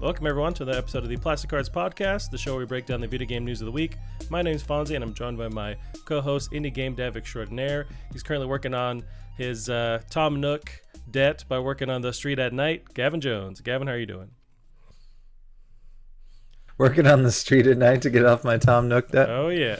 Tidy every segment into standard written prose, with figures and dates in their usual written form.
Welcome everyone to the episode of the Plastic Cards Podcast, the show where we break down the video game news of the week. My name's Fonzie, and I'm joined by my co-host, indie game dev extraordinaire. He's currently working on his Tom Nook debt by working on The Street at Night, Gavin Jones. Gavin, how are you doing? Working on The Street at Night to get off my Tom Nook debt. Oh yeah,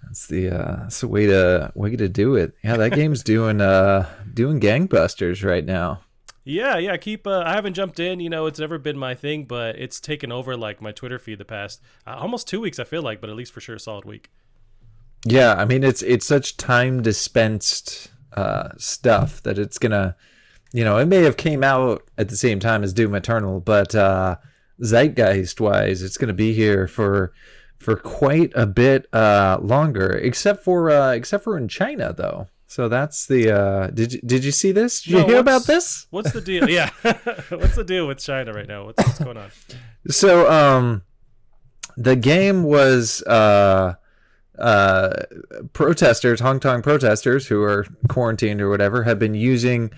that's the way to do it. Yeah, that game's doing gangbusters right now. Yeah. I haven't jumped in. You know, it's never been my thing, but it's taken over like my Twitter feed the past almost 2 weeks. I feel like, but at least for sure, a solid week. Yeah, I mean it's such time dispensed stuff that it's gonna, it may have came out at the same time as Doom Eternal, but zeitgeist wise, it's gonna be here for quite a bit longer. Except for in China though. So that's the did you see this? Did you hear about this? What's the deal? Yeah. What's the deal with China right now? What's going on? So the game was protesters, Hong Kong protesters who are quarantined or whatever, have been using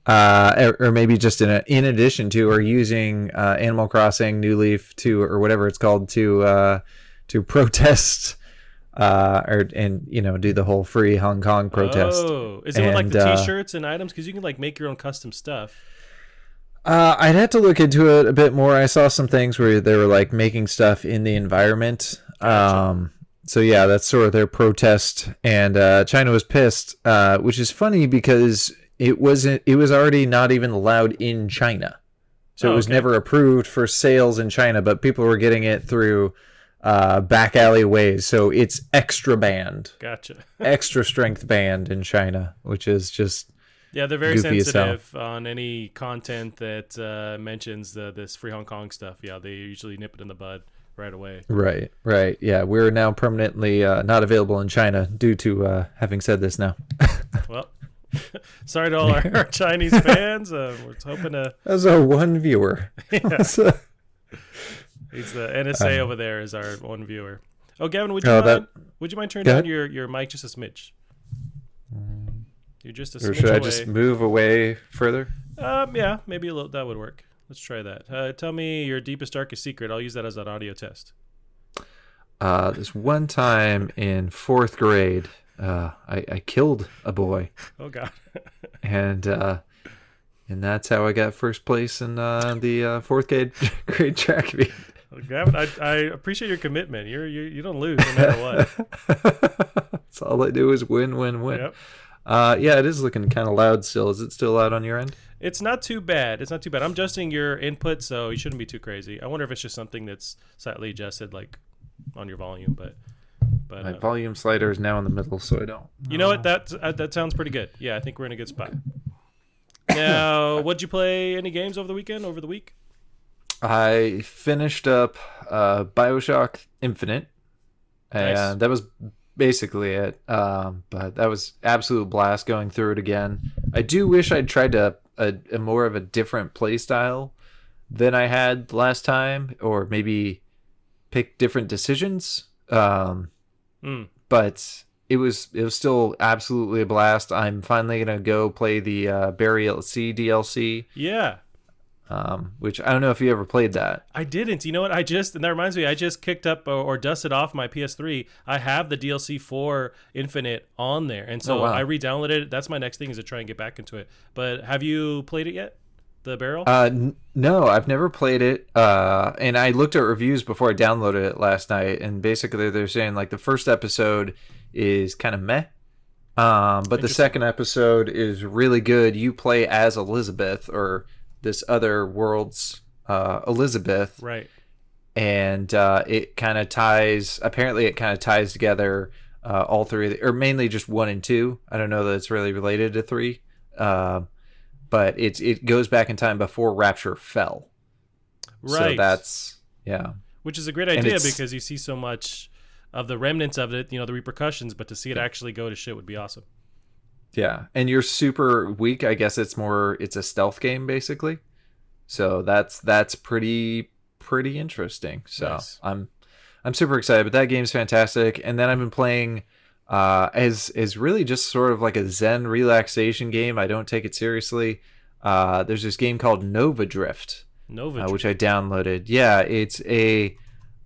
or maybe just in addition to, or using Animal Crossing New Leaf or whatever it's called to protest do the whole free Hong Kong protest. Oh, is it with like the t-shirts and items? Because you can like make your own custom stuff. I'd have to look into it a bit more. I saw some things where they were like making stuff in the environment. Gotcha. So yeah, that's sort of their protest, and China was pissed, which is funny because it was already not even allowed in China, so it was never approved for sales in China, but people were getting it through back alley ways, so it's extra banned. Gotcha. Extra strength banned in China, which is just they're very sensitive on any content that mentions this free Hong Kong stuff. Yeah, they usually nip it in the bud right away. Right. Yeah, we're now permanently not available in China due to having said this now. Well, sorry to all our Chinese fans. We're hoping to. As our one viewer. Yeah. He's the NSA over there is our one viewer. Oh, Gavin, would you mind turning down your mic just a smidge? You're just a smidge away. Or should I just move away further? Yeah, maybe a little. That would work. Let's try that. Tell me your deepest, darkest secret. I'll use that as an audio test. This one time in fourth grade, I killed a boy. Oh God. And that's how I got first place in the fourth grade track meet. Well, Gavin, I appreciate your commitment. You don't lose no matter what. That's all I do is win. Yep. Yeah, it is looking kind of loud still. Is it still loud on your end? It's not too bad. I'm adjusting your input, so you shouldn't be too crazy. I wonder if it's just something that's slightly adjusted, like on your volume. But my volume slider is now in the middle, so I don't. You know what? That sounds pretty good. Yeah, I think we're in a good spot. Now, what'd you play? Any games over the week? I finished up BioShock Infinite, and that was basically it. But that was absolute blast going through it again. I do wish I'd tried a more of a different play style than I had last time, or maybe pick different decisions. But it was still absolutely a blast. I'm finally gonna go play the Burial Sea DLC. Yeah. Which I don't know if you ever played that. I didn't. You know what? And that reminds me, I just kicked up or dusted off my PS3. I have the DLC for Infinite on there. And so I re-downloaded it. That's my next thing, is to try and get back into it. But have you played it yet? The Barrel? No, I've never played it. And I looked at reviews before I downloaded it last night, and basically they're saying like the first episode is kind of meh. But the second episode is really good. You play as Elizabeth, or this other world's Elizabeth, right? And it kind of ties together all three, or mainly just 1 and 2. I don't know that it's really related to 3, but it goes back in time before Rapture fell, right? So that's which is a great idea because you see so much of the remnants of it, the repercussions, but to see it actually go to shit would be awesome. Yeah, and you're super weak. I guess it's a stealth game basically. So that's pretty interesting. So nice. I'm super excited, but that game's fantastic. And then I've been playing as really just sort of like a Zen relaxation game. I don't take it seriously. There's this game called Nova Drift. Nova which I downloaded. Yeah, it's a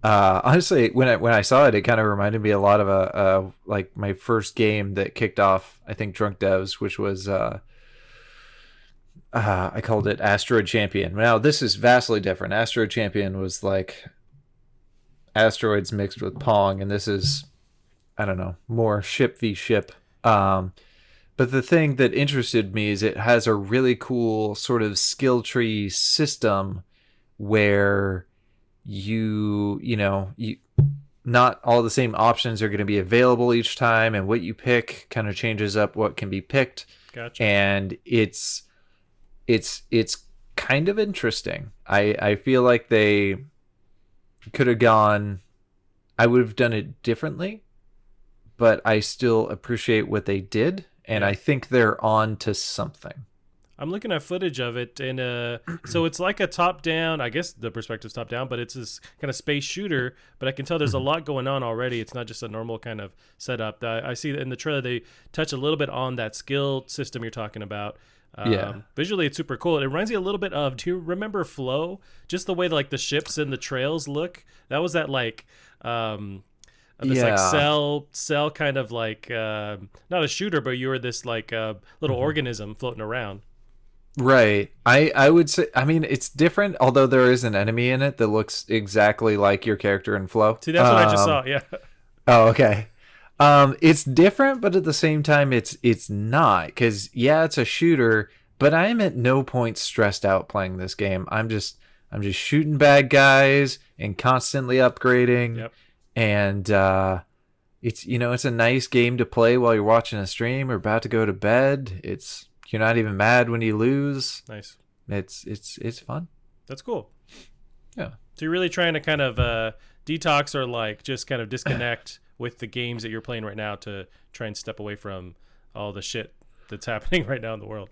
honestly, when I saw it, it kind of reminded me a lot of a like my first game that kicked off, I think, Drunk Devs, which was I called it Asteroid Champion. Now this is vastly different. Asteroid Champion was like asteroids mixed with Pong, and this is, I don't know, more ship v ship. But the thing that interested me is it has a really cool sort of skill tree system where you not all the same options are going to be available each time, and what you pick kind of changes up what can be picked. Gotcha. And it's kind of interesting. I feel like they could have gone, I would have done it differently, but I still appreciate what they did, and I think they're on to something. I'm looking at footage of it, and so it's like a top-down, I guess the perspective's top-down, but it's this kind of space shooter, but I can tell there's a lot going on already. It's not just a normal kind of setup. I see in the trailer they touch a little bit on that skill system you're talking about. Visually, it's super cool. It reminds me a little bit of, do you remember Flow? Just the way like the ships and the trails look? That was that like... this like cell kind of like not a shooter, but you were this like little organism floating around. Right. I would say, I mean, it's different, although there is an enemy in it that looks exactly like your character in Flow. See, that's what I just saw. Yeah. Oh, okay. It's different, but at the same time, it's not, because it's a shooter, but I'm at no point stressed out playing this game. I'm just shooting bad guys and constantly upgrading. Yep. And it's a nice game to play while you're watching a stream or about to go to bed. You're not even mad when you lose. Nice. It's fun. That's cool. Yeah. So you're really trying to kind of detox or like just kind of disconnect with the games that you're playing right now to try and step away from all the shit that's happening right now in the world.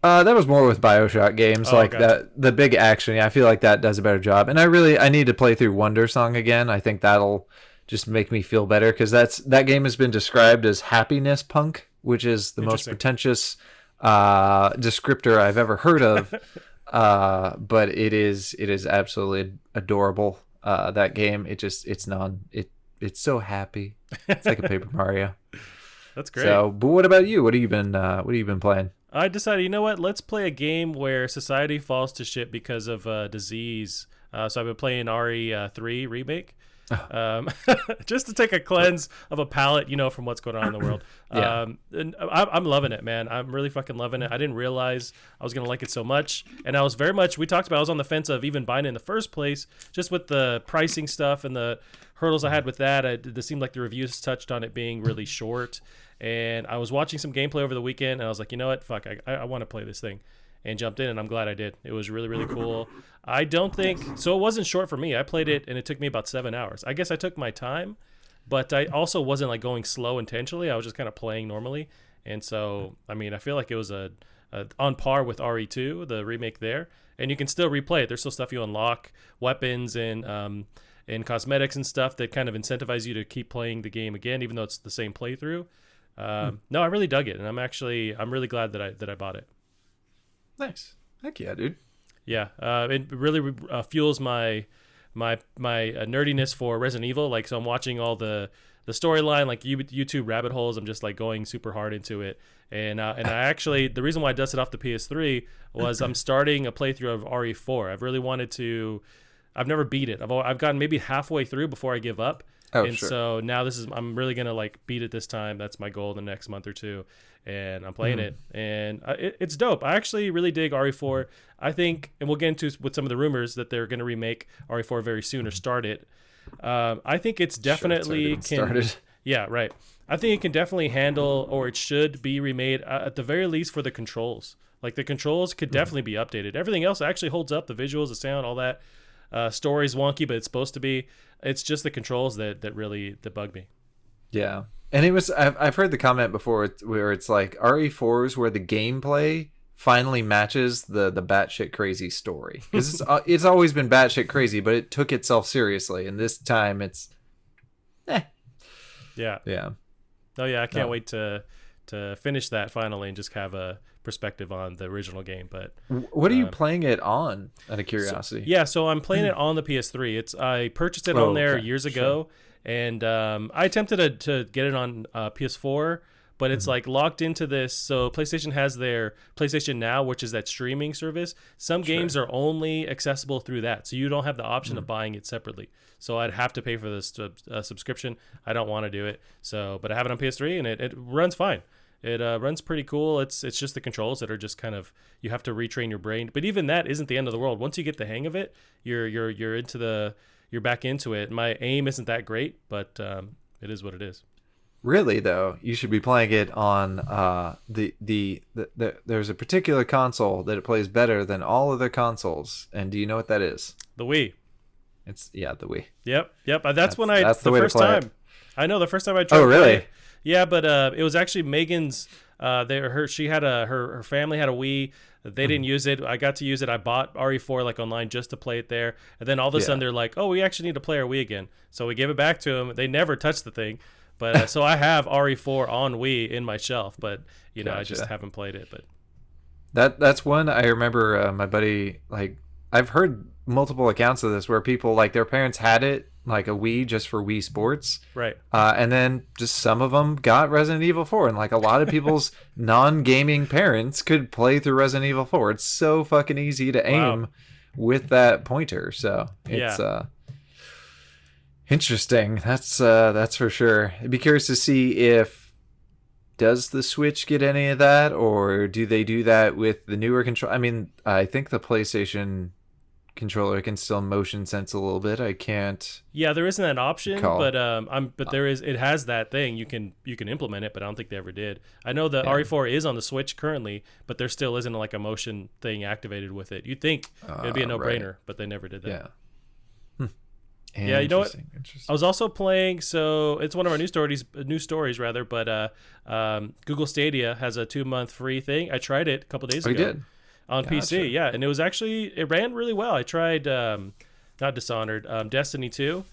That was more with BioShock games, that the big action. Yeah, I feel like that does a better job. And I need to play through Wonder Song again. I think that'll just make me feel better, because that game has been described as happiness punk, which is the most pretentious descriptor I've ever heard of. But it is absolutely adorable. That game, it's so happy. It's like a Paper Mario. That's great. So, but what about you? What have you been playing? I decided, you know what? Let's play a game where society falls to shit because of disease. So I've been playing RE3 Remake. Just to take a cleanse of a palate, from what's going on in the world. And I'm loving it, man. I'm really fucking loving it. I didn't realize I was going to like it so much. And I was we talked about, I was on the fence of even buying it in the first place, just with the pricing stuff and the hurdles I had with that. It seemed like the reviews touched on it being really short. And I was watching some gameplay over the weekend, and I was like, you know what? Fuck, I want to play this thing. And jumped in, and I'm glad I did. It was really, really cool. I don't think... So it wasn't short for me. I played it, and it took me about 7 hours. I guess I took my time, but I also wasn't like going slow intentionally. I was just kind of playing normally. And so, I mean, I feel like it was on par with RE2, the remake there. And you can still replay it. There's still stuff you unlock, weapons and cosmetics and stuff that kind of incentivize you to keep playing the game again, even though it's the same playthrough. No, I really dug it, and I'm really glad that I bought it. Nice. Heck yeah, dude. Yeah, it really fuels my nerdiness for Resident Evil. Like, so I'm watching all the storyline, like YouTube rabbit holes. I'm just like going super hard into it, and I actually, the reason why I dusted off the PS3 was I'm starting a playthrough of RE4. I've really wanted to. I've never beat it. I've gotten maybe halfway through before I give up. So now I'm really gonna like beat it this time. That's my goal the next month or two, and I'm playing it, and it's dope. I actually really dig RE4. I think, and we'll get into with some of the rumors that they're gonna remake RE4 very soon or start it. I think it's definitely started. Yeah, right. I think it can definitely handle, or it should be remade at the very least for the controls. Like the controls could definitely be updated. Everything else actually holds up. The visuals, the sound, all that. Story's wonky, but it's supposed to be. It's just the controls that bug me. Yeah, and it was. I've heard the comment before where it's like RE4s where the gameplay finally matches the batshit crazy story, because it's always been batshit crazy, but it took itself seriously, and this time it's. Yeah. Yeah. Oh yeah, I can't wait to to finish that finally and just have a perspective on the original game. But what are you playing it on, out of curiosity? So I'm playing it on the PS3. I purchased it on there years ago, and I attempted to get it on PS4, but it's like locked into this. So PlayStation has their PlayStation Now, which is that streaming service. Some games are only accessible through that, so you don't have the option of buying it separately. So I'd have to pay for this subscription. I don't want to do it. But I have it on PS3, and it runs fine. It runs pretty cool. It's just the controls that are just kind of, you have to retrain your brain. But even that isn't the end of the world. Once you get the hang of it, you're back into it. My aim isn't that great, but it is what it is. Really though, you should be playing it on there's a particular console that it plays better than all other consoles. And do you know what that is? The Wii. It's the Wii. Yep. That's the first time. I know, the first time I tried. Oh, really? Yeah, but it was actually Megan's. She had her family had a Wii. They didn't use it. I got to use it. I bought RE4 like online just to play it there. And then all of a sudden they're like, "Oh, we actually need to play our Wii again." So we gave it back to them. They never touched the thing, but so I have RE4 on Wii in my shelf. But I just haven't played it. But that's one I remember. My buddy, like, I've heard multiple accounts of this where people, like, their parents had it, like a Wii just for Wii Sports, right? And then just some of them got Resident Evil 4, and like a lot of people's non-gaming parents could play through Resident Evil 4. It's so fucking easy to aim with that pointer, so it's interesting. That's for sure. I'd be curious to see if does the Switch get any of that, or do they do that with the newer control? I mean, I think the PlayStation controller can still motion sense a little bit. I can't. Yeah, there isn't that option, but there is. It has that thing. You can implement it, but I don't think they ever did. I know the RE4 is on the Switch currently, but there still isn't like a motion thing activated with it. You'd think it'd be a no-brainer, but they never did that. Yeah. Yeah, you know what? I was also playing. So it's one of our news stories rather. But Google Stadia has a 2-month free thing. I tried it a couple days ago. You did? On PC, yeah, and it ran really well. I tried not Dishonored, Destiny 2,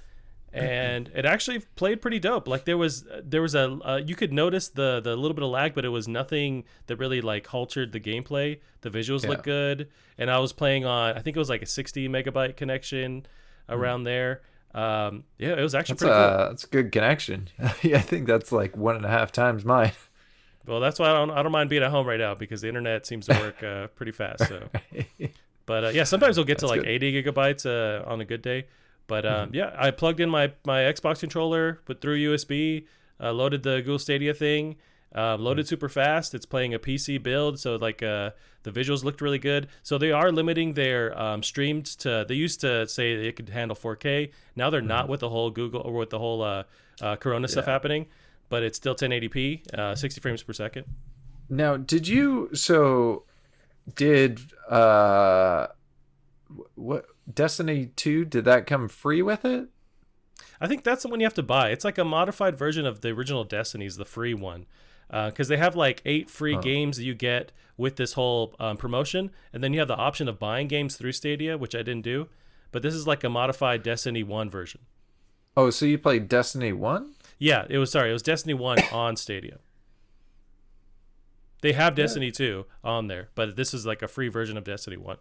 and it actually played pretty dope. Like there was a you could notice the little bit of lag, but it was nothing that really like halted the gameplay. The visuals looked good, and I was playing on, I think it was like a 60 megabyte connection around there. It was actually pretty cool. That's a good connection. Yeah, I think that's like 1.5 times mine. Well, that's why I don't mind being at home right now, because the internet seems to work pretty fast. So, but sometimes we'll get to like 80 gigabytes on a good day. But I plugged in my Xbox controller, put through USB, loaded the Google Stadia thing, loaded super fast. It's playing a PC build, so like the visuals looked really good. So they are limiting their streams to. They used to say it could handle 4K. Now they're not with the whole Google or with the whole Corona stuff happening. But it's still 1080p, 60 frames per second. Now, did what Destiny 2, did that come free with it? I think that's the one you have to buy. It's like a modified version of the original Destiny's, the free one. Because they have like 8 free games that you get with this whole promotion. And then you have the option of buying games through Stadia, which I didn't do. But this is like a modified Destiny 1 version. Oh, so you played Destiny 1? Yeah, it was Destiny 1 on Stadia. They have Destiny 2 on there, but this is like a free version of Destiny 1.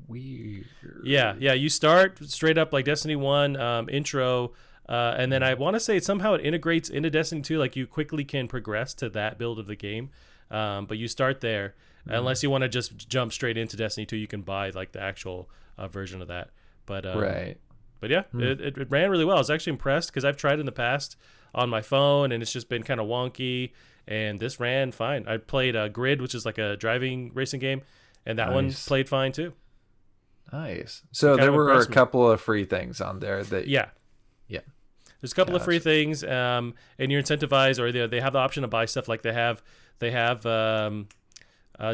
Weird. Yeah, you start straight up like Destiny 1 intro, and then I want to say somehow it integrates into Destiny 2, like you quickly can progress to that build of the game, but you start there. Unless you want to just jump straight into Destiny 2, you can buy like the actual version of that. But right. But yeah, it ran really well. I was actually impressed because I've tried in the past on my phone and it's just been kind of wonky, and this ran fine. I played Grid, which is like a driving racing game, and that one played fine too. Nice. So there were a couple of free things on there that there's a couple of free things, and you're incentivized, or they have the option to buy stuff. Like they have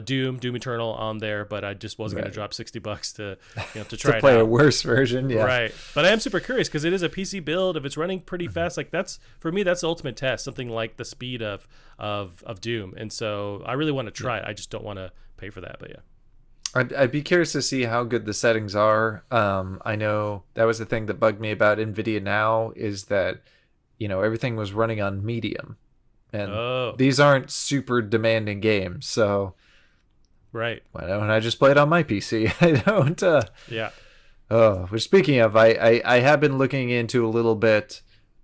Doom Eternal on there, but I just wasn't going to drop $60 to try to play it out. A worse version. Yeah, right. But I am super curious because it is a PC build. If it's running pretty fast, like that's for me, that's the ultimate test. Something like the speed of Doom, and so I really want to try it. I just don't want to pay for that. But yeah, I'd be curious to see how good the settings are. I know that was the thing that bugged me about NVIDIA Now is that everything was running on medium and these aren't super demanding games. So, right. Why don't I just play it on my PC? I don't. Yeah. Oh, which speaking of, I have been looking into a little bit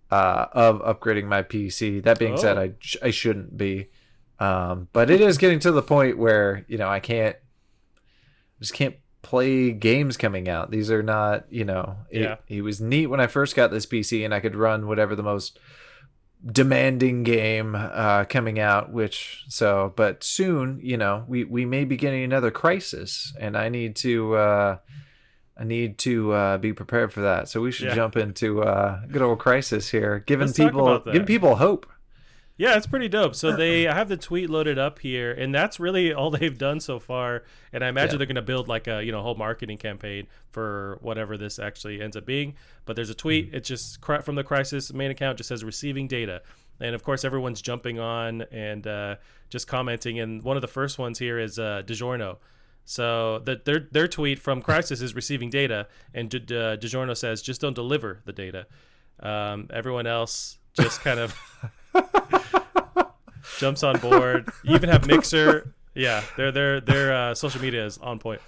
of upgrading my PC. That being said, I shouldn't be, but it is getting to the point where just can't play games coming out. These are not, it was neat when I first got this PC and I could run whatever the most demanding game coming out, but soon, we may be getting another Crysis, and I need to be prepared for that. So we should jump into good old Crysis here, giving people hope. Yeah, it's pretty dope. So I have the tweet loaded up here, and that's really all they've done so far. And I imagine they're going to build like a whole marketing campaign for whatever this actually ends up being. But there's a tweet. It's just from the Crysis main account. Just says receiving data, and of course everyone's jumping on and just commenting. And one of the first ones here is DiGiorno. So their tweet from Crysis is receiving data, and DiGiorno says just don't deliver the data. Everyone else just kind of jumps on board. You even have Mixer. Yeah, their social media is on point.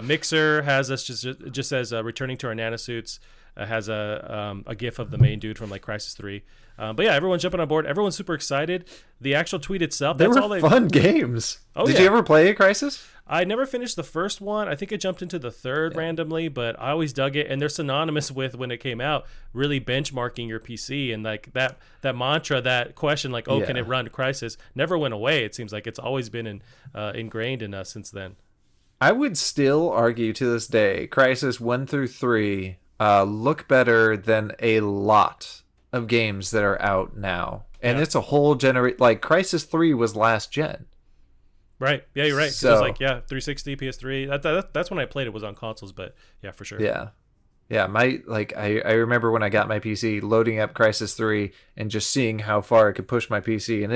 Mixer has us just says returning to our nanosuits. Has a gif of the main dude from like Crysis 3. But yeah, everyone's jumping on board. Everyone's super excited. The actual tweet itself, they were fun games. Did you ever play Crysis? I never finished the first one. I think I jumped into the third randomly, but I always dug it. And they're synonymous with, when it came out, really benchmarking your PC. And like that mantra, that question, like, can it run Crysis, never went away. It seems like it's always been ingrained in us since then. I would still argue to this day, Crysis 1 through 3 look better than a lot of games that are out now. And it's a whole generation. Like, Crysis 3 was last gen. Right. Yeah, you're right. So, it was like, 360, PS3. That's when I played it, was on consoles, but yeah, for sure. Yeah. Yeah, I remember when I got my PC, loading up Crysis 3 and just seeing how far it could push my PC, and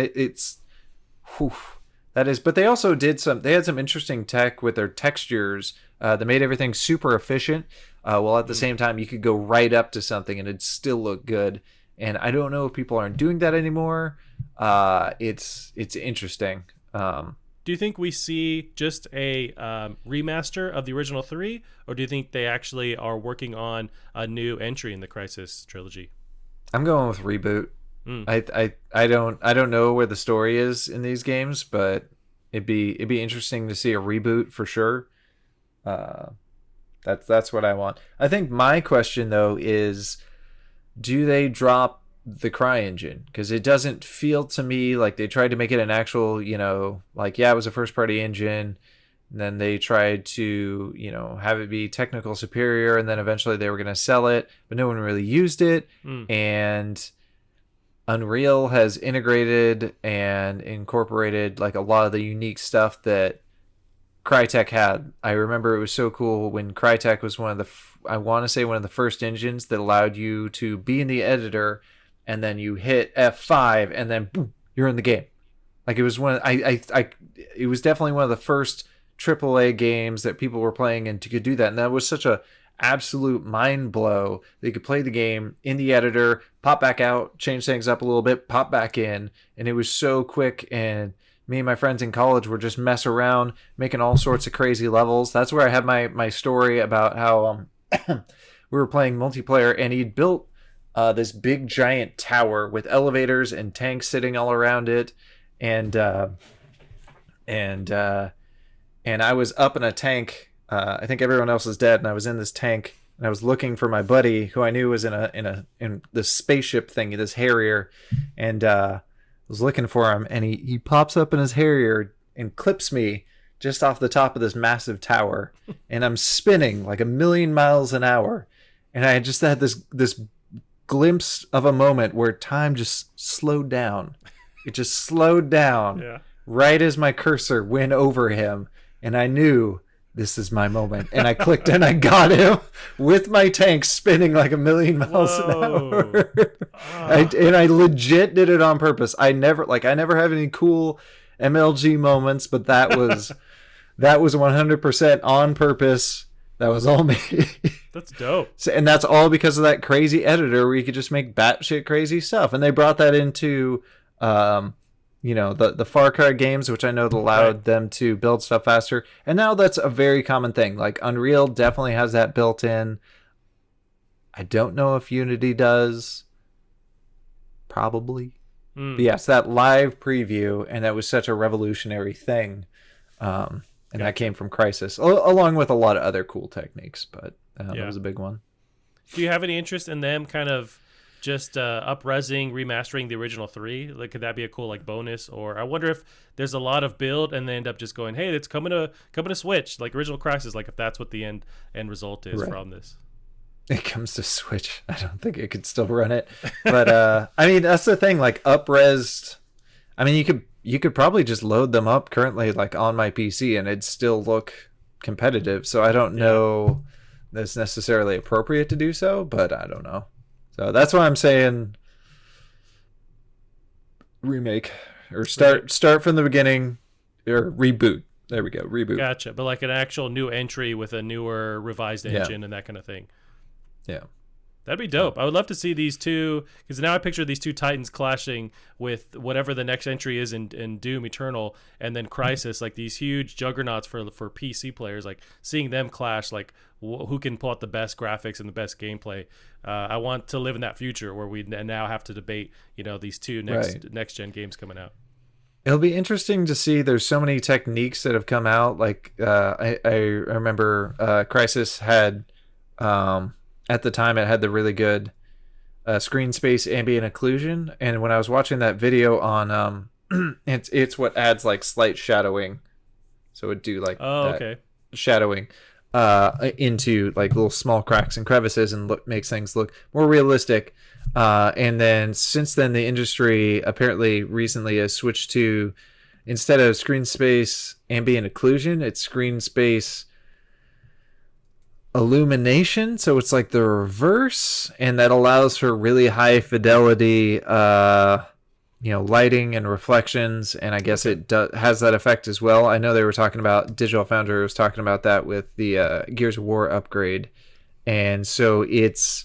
but they also they had some interesting tech with their textures that made everything super efficient, while at the same time you could go right up to something and it'd still look good. And I don't know if people aren't doing that anymore. It's interesting. Do you think we see just a remaster of the original 3, or do you think they actually are working on a new entry in the Crysis trilogy? I'm going with reboot. I don't know where the story is in these games, but it'd be interesting to see a reboot for sure. That's what I want. I think my question though is, do they drop the CryEngine? Because it doesn't feel to me like they tried to make it an actual, it was a first party engine, and then they tried to, have it be technical superior, and then eventually they were going to sell it, but no one really used it. And Unreal has integrated and incorporated like a lot of the unique stuff that Crytek had. I remember it was so cool when Crytek was one of the first engines that allowed you to be in the editor, and then you hit F5 and then boom, you're in the game. Like, it was it was definitely one of the first AAA games that people were playing and could do that. And that was such a absolute mind blow. They could play the game in the editor, pop back out, change things up a little bit, pop back in, and it was so quick. And me and my friends in college were just mess around, making all sorts of crazy levels. That's where I have my story about how we were playing multiplayer, and he'd built this big giant tower with elevators and tanks sitting all around it, and I was up in a tank. I think everyone else was dead, and I was in this tank, and I was looking for my buddy who I knew was in this spaceship thing, this Harrier, and was looking for him, and he pops up in his Harrier and clips me just off the top of this massive tower, and I'm spinning like 1,000,000 miles an hour, and I just had this glimpse of a moment where time just slowed down. It just slowed down right as my cursor went over him, and I knew, this is my moment. And I clicked and I got him with my tank spinning like 1,000,000 miles an hour. And I legit did it on purpose. I never have any cool MLG moments, but that was 100% on purpose. That was all me. That's dope. And that's all because of that crazy editor where you could just make batshit crazy stuff. And they brought that into the Far Cry games, which I know allowed them to build stuff faster. And now that's a very common thing. Like Unreal definitely has that built in. I don't know if Unity does. Probably. But yes, that live preview, and that was such a revolutionary thing. And that came from Crysis, along with a lot of other cool techniques. But that was a big one. Do you have any interest in them kind of just up-resing, remastering the original 3? Like, could that be a cool like bonus? Or I wonder if there's a lot of build and they end up just going, hey, it's coming to Switch, like original Crysis, like if that's what the end result is from this. It comes to Switch. I don't think it could still run it. But I mean, that's the thing, like up-resed. I mean, you could probably just load them up currently like on my PC and it'd still look competitive. So I don't know that's necessarily appropriate to do so, but I don't know. So that's why I'm saying remake or start from the beginning or reboot. There we go, reboot. Gotcha. But like an actual new entry with a newer revised engine and that kind of thing. Yeah. That'd be dope. I would love to see these two, because now I picture these two titans clashing with whatever the next entry is in Doom Eternal, and then Crysis, like these huge juggernauts for PC players, like seeing them clash, like who can pull out the best graphics and the best gameplay. I want to live in that future where we now have to debate, these two next gen games coming out. It'll be interesting to see. There's so many techniques that have come out. Like I remember Crysis had. At the time, it had the really good screen space ambient occlusion, and when I was watching that video on, it's what adds like slight shadowing, so it would do like shadowing into like little small cracks and crevices, and makes things look more realistic. And then since then, the industry apparently recently has switched to, instead of screen space ambient occlusion, it's screen space illumination, so it's like the reverse, and that allows for really high fidelity lighting and reflections, and I guess it has that effect as well. I know they were talking about, Digital Foundry was talking about that with the Gears of War upgrade, and so it's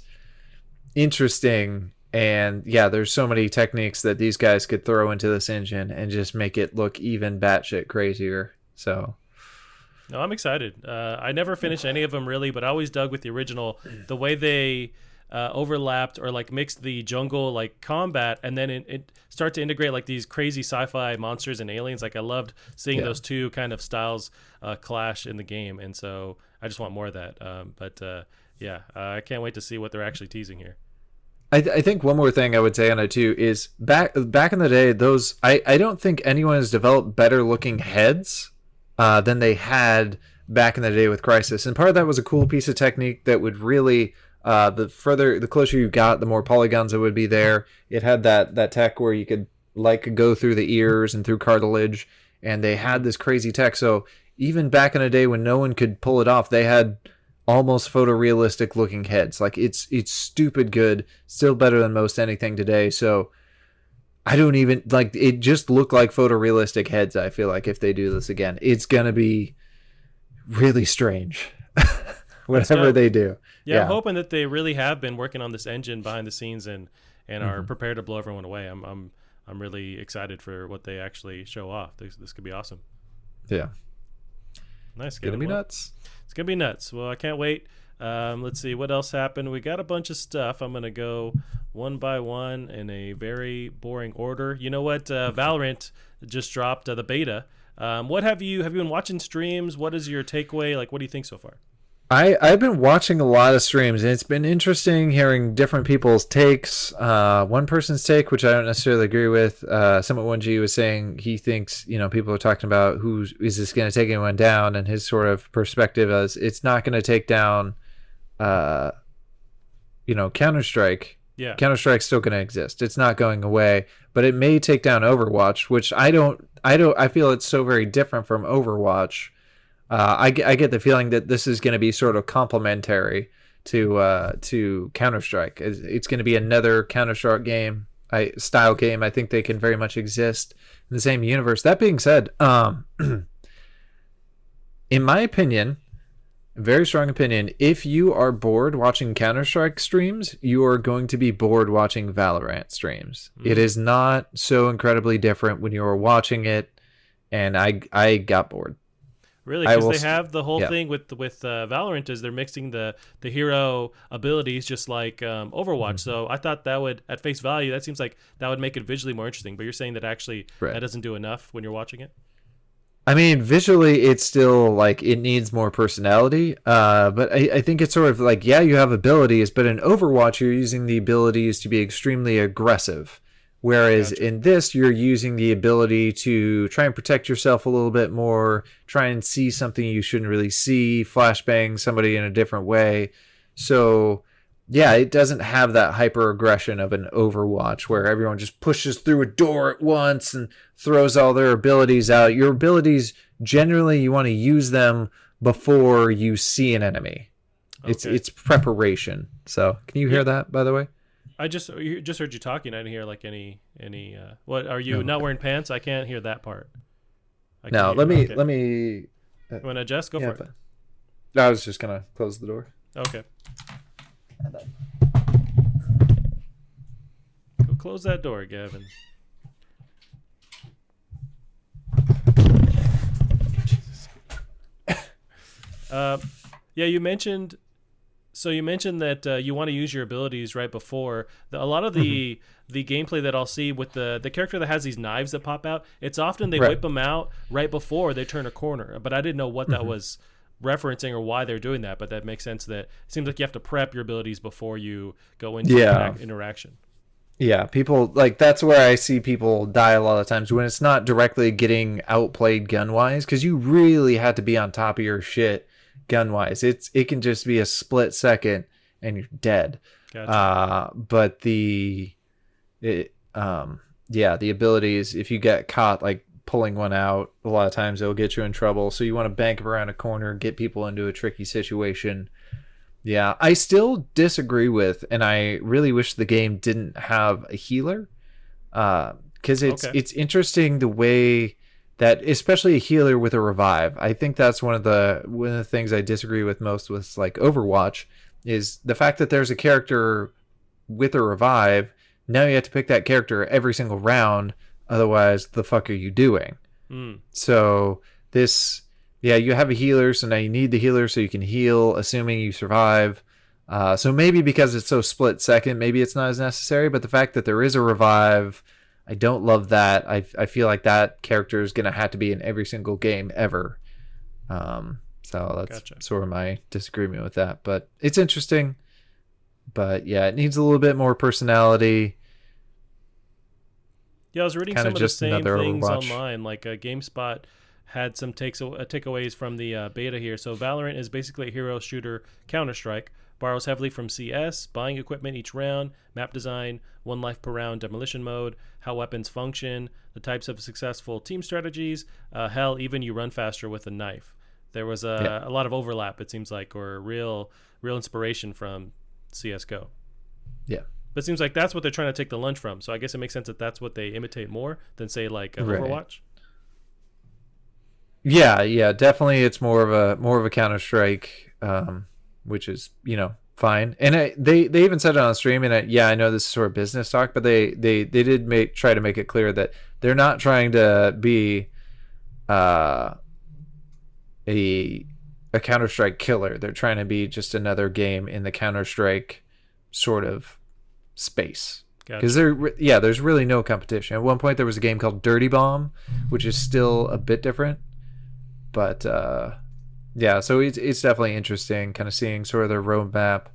interesting. And yeah, there's so many techniques that these guys could throw into this engine and just make it look even batshit crazier. So no, I'm excited. I never finished any of them really, but I always dug with the original. The way they overlapped or like mixed the jungle like combat, and then it start to integrate like these crazy sci-fi monsters and aliens. Like I loved seeing those two kind of styles clash in the game, and so I just want more of that. I can't wait to see what they're actually teasing here. I think one more thing I would say on it too is back in the day, those I don't think anyone has developed better looking heads than they had back in the day with Crysis. And part of that was a cool piece of technique that would really, the closer you got, the more polygons that would be there. It had that tech where you could like go through the ears and through cartilage, and they had this crazy tech. So even back in the day when no one could pull it off, they had almost photorealistic looking heads. Like it's stupid good, still better than most anything today. So I don't even like it. Just look like photorealistic heads. I feel like if they do this again, it's gonna be really strange. Whatever they do. Yeah, I'm hoping that they really have been working on this engine behind the scenes and are prepared to blow everyone away. I'm really excited for what they actually show off. This could be awesome. Yeah. Nice. It's gonna be nuts. It's gonna be nuts. Well, I can't wait. Let's see what else happened. We got a bunch of stuff. I'm gonna go one by one in a very boring order. You know what? Valorant just dropped the beta. What have you been watching streams? What is your takeaway? Like, what do you think so far? I've been watching a lot of streams, and it's been interesting hearing different people's takes. One person's take, which I don't necessarily agree with, Summit1G was saying he thinks, people are talking about is this going to take anyone down, and his sort of perspective is it's not going to take down, Counter-Strike. Yeah. Counter-Strike's still going to exist. It's not going away, but it may take down Overwatch, which I feel it's so very different from Overwatch. I get the feeling that this is going to be sort of complementary to Counter-Strike. It's going to be another Counter-Strike style game. I think they can very much exist in the same universe. That being said, in my opinion, Very strong opinion. If you are bored watching Counter-Strike streams, you are going to be bored watching Valorant streams. It is not so incredibly different when you are watching it, and I got bored. Really, because they have the whole thing with Valorant is they're mixing the hero abilities just like Overwatch. So I thought that would, at face value, that seems like that would make it visually more interesting. But you're saying that actually that doesn't do enough when you're watching it? I mean, visually, it's still like it needs more personality. But I think it's sort of like, yeah, you have abilities, but in Overwatch, you're using the abilities to be extremely aggressive. Whereas in this, you're using the ability to try and protect yourself a little bit more, try and see something you shouldn't really see, flashbang somebody in a different way. So, yeah, it doesn't have that hyper aggression of an Overwatch where everyone just pushes through a door at once and throws all their abilities out. Your abilities, generally, you want to use them before you see an enemy. Okay. It's preparation. So, can you hear that, by the way? I just heard you talking. I didn't hear like any. What are you not wearing pants? I can't hear that part. No, let me. You want to adjust? Go for it. I was just gonna close the door. Okay. Go close that door, Gavin. Jesus. Yeah, you mentioned. So you mentioned that you want to use your abilities right before. A lot of the gameplay that I'll see with the character that has these knives that pop out, it's often they whip them out right before they turn a corner. But I didn't know what that was referencing or why they're doing that. But that makes sense that it seems like you have to prep your abilities before you go into interaction. Yeah, people, like, that's where I see people die a lot of times when it's not directly getting outplayed gun-wise, because you really had to be on top of your shit gun-wise. It can just be a split second and you're dead. Gotcha. But the abilities, if you get caught like pulling one out, a lot of times it'll get you in trouble. So you want to bank around a corner, get people into a tricky situation. Yeah, I still disagree with, and I really wish the game didn't have a healer, because it's interesting the way that, especially a healer with a revive. I think that's one of the things I disagree with most with like Overwatch is the fact that there's a character with a revive. Now you have to pick that character every single round, otherwise the fuck are you doing? So this. Yeah, you have a healer, so now you need the healer so you can heal, assuming you survive. So maybe because it's so split second, maybe it's not as necessary. But the fact that there is a revive, I don't love that. I feel like that character is going to have to be in every single game ever. So that's sort of my disagreement with that. But it's interesting. But yeah, it needs a little bit more personality. Yeah, I was reading some of the same things online, like GameSpot had some takeaways from the beta here. So Valorant is basically a hero shooter Counter-Strike, borrows heavily from CS, buying equipment each round, map design, 1 life per round demolition mode, how weapons function, the types of successful team strategies, hell, even you run faster with a knife. There was a lot of overlap, it seems like, or real inspiration from CSGO. Yeah. But it seems like that's what they're trying to take the lunch from. So I guess it makes sense that that's what they imitate more than, say, like Overwatch. Yeah, definitely. It's more of a Counter-Strike, which is fine. And they even said it on stream. And I know this is sort of business talk, but they did try to make it clear that they're not trying to be a Counter-Strike killer. They're trying to be just another game in the Counter-Strike sort of space. Because there's really no competition. At one point there was a game called Dirty Bomb, which is still a bit different. But so it's definitely interesting kind of seeing sort of their roadmap,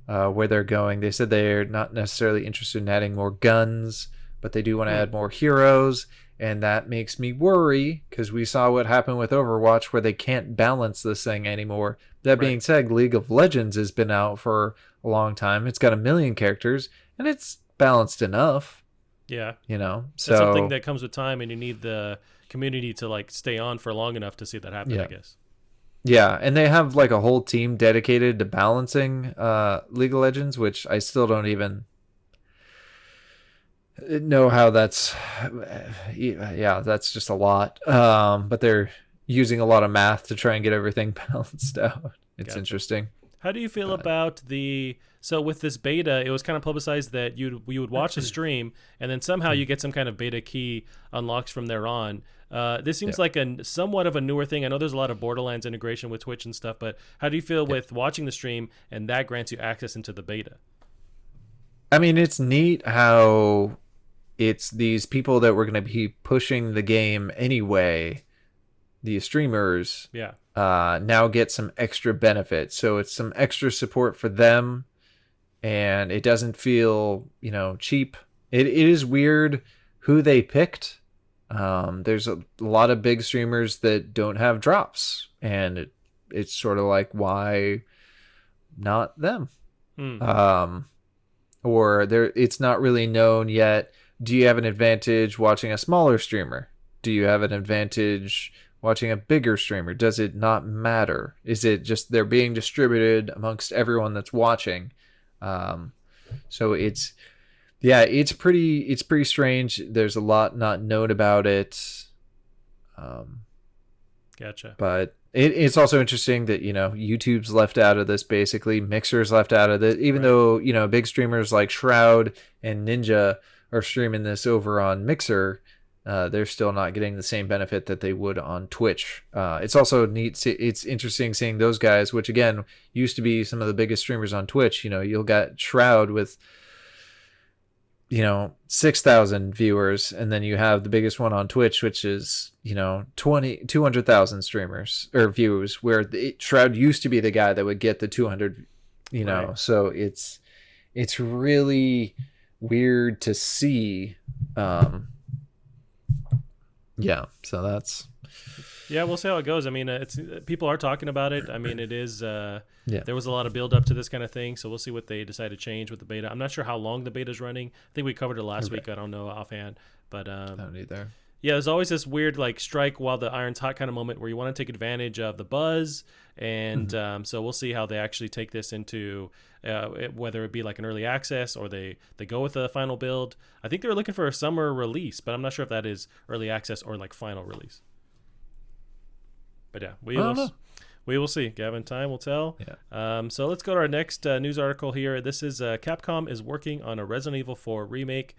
where they're going. They said they're not necessarily interested in adding more guns, but they do want to add more heroes. And that makes me worry because we saw what happened with Overwatch where they can't balance this thing anymore. That being said, League of Legends has been out for a long time. It's got 1 million characters and it's balanced enough. Yeah. So it's something that comes with time and you need the community to like stay on for long enough to see that happen, I guess. Yeah, and they have like a whole team dedicated to balancing League of Legends, which I still don't even know how that's that's just a lot. But they're using a lot of math to try and get everything balanced out. It's interesting. How do you feel about so with this beta, it was kind of publicized that you would watch a stream and then somehow you get some kind of beta key unlocks from there on. This seems like somewhat of a newer thing. I know there's a lot of Borderlands integration with Twitch and stuff, but how do you feel with watching the stream and that grants you access into the beta? I mean, it's neat how it's these people that were going to be pushing the game anyway, these streamers, now get some extra benefits. So it's some extra support for them, and it doesn't feel, cheap. It is weird who they picked. There's a lot of big streamers that don't have drops, and it's sort of like, why not them? Or it's not really known yet. Do you have an advantage watching a smaller streamer? Do you have an advantage watching a bigger streamer? Does it not matter? Is it just they're being distributed amongst everyone that's watching? So it's pretty strange. There's a lot not known about it. Gotcha. But it's also interesting that, YouTube's left out of this, basically. Mixer's left out of it, even though, big streamers like Shroud and Ninja are streaming this over on Mixer. They're still not getting the same benefit that they would on Twitch. It's also neat. It's interesting seeing those guys, which again used to be some of the biggest streamers on Twitch. You'll get Shroud with 6,000 viewers, and then you have the biggest one on Twitch, which is 200,000 streamers or views, where Shroud used to be the guy that would get the 200. So it's really weird to see. So that's we'll see how it goes. I mean, it's people are talking about it. I mean, it is there was a lot of build up to this kind of thing, so we'll see what they decide to change with the beta. I'm not sure how long the beta is running. I think we covered it last week. I don't know offhand, but I don't either. Yeah, there's always this weird strike while the iron's hot kind of moment where you want to take advantage of the buzz, and so we'll see how they actually take this into whether it be like an early access or they go with a final build. I think they were looking for a summer release, but I'm not sure if that is early access or final release. But yeah, we will see. Gavin, time will tell. Yeah. So let's go to our next news article here. This is Capcom is working on a Resident Evil 4 remake.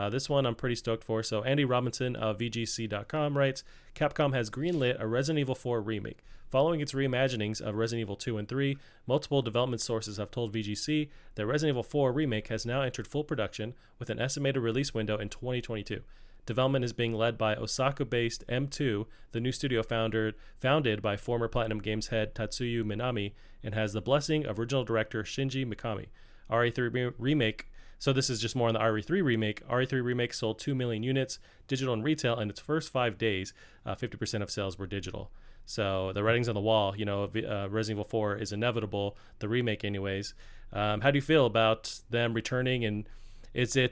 This one I'm pretty stoked for. So Andy Robinson of VGC.com writes, Capcom has greenlit a Resident Evil 4 remake. Following its reimaginings of Resident Evil 2 and 3, multiple development sources have told VGC that Resident Evil 4 Remake has now entered full production with an estimated release window in 2022. Development is being led by Osaka-based M2, the new studio founded by former Platinum Games head Tatsuya Minami, and has the blessing of original director Shinji Mikami. RE3 Remake. So this is just more on the RE3 Remake. RE3 Remake sold 2 million units, digital and retail, in its first 5 days. 50% of sales were digital. So the writing's on the wall. Resident Evil 4 is inevitable, the remake anyways. How do you feel about them returning? And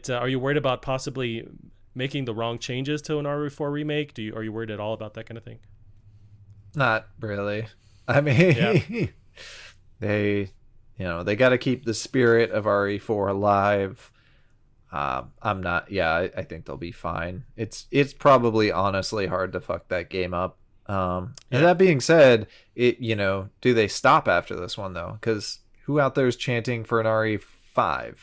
are you worried about possibly making the wrong changes to an RE4 remake? Are you worried at all about that kind of thing? Not really. I mean, they got to keep the spirit of RE4 alive. I'm not. Yeah, I think they'll be fine. It's probably honestly hard to fuck that game up. And that being said, do they stop after this one though? Because who out there is chanting for an RE5?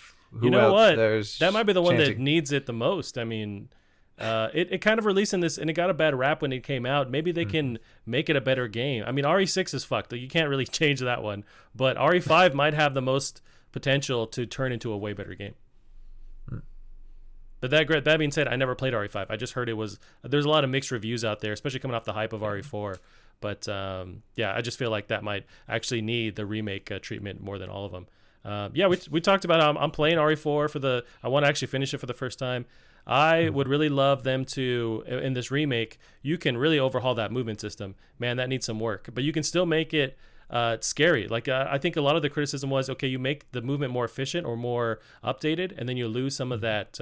You know what? That might be the one that needs it the most. I mean, it kind of released in this, and it got a bad rap when it came out. Maybe they can make it a better game. I mean, RE6 is fucked. You can't really change that one. But RE5 might have the most potential to turn into a way better game. But that being said, I never played RE5. I just heard there's a lot of mixed reviews out there, especially coming off the hype of RE4. But I just feel like that might actually need the remake treatment more than all of them. We talked about how I'm playing RE4 I want to actually finish it for the first time. I would really love them to, in this remake, you can really overhaul that movement system. Man, that needs some work. But you can still make it scary. I think a lot of the criticism was, okay, you make the movement more efficient or more updated, and then you lose some of that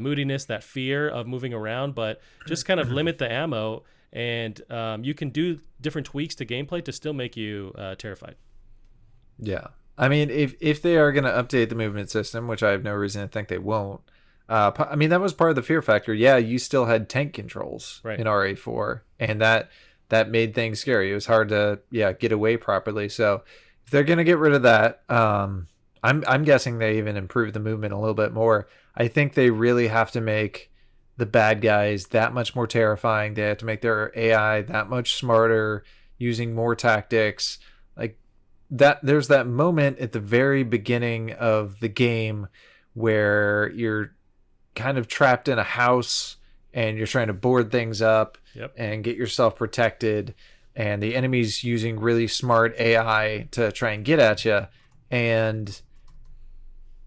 moodiness, that fear of moving around, but just kind of limit the ammo, and you can do different tweaks to gameplay to still make you terrified. Yeah. I mean, if they are going to update the movement system, which I have no reason to think they won't, that was part of the fear factor. Yeah, you still had tank controls in RE4, and that that made things scary. It was hard to get away properly. So if they're gonna get rid of that, I'm guessing they even improve the movement a little bit more. I think they really have to make the bad guys that much more terrifying. They have to make their AI that much smarter, using more tactics. Like that, there's that moment at the very beginning of the game where you're kind of trapped in a house and you're trying to board things up and get yourself protected, and the enemy's using really smart AI to try and get at you, and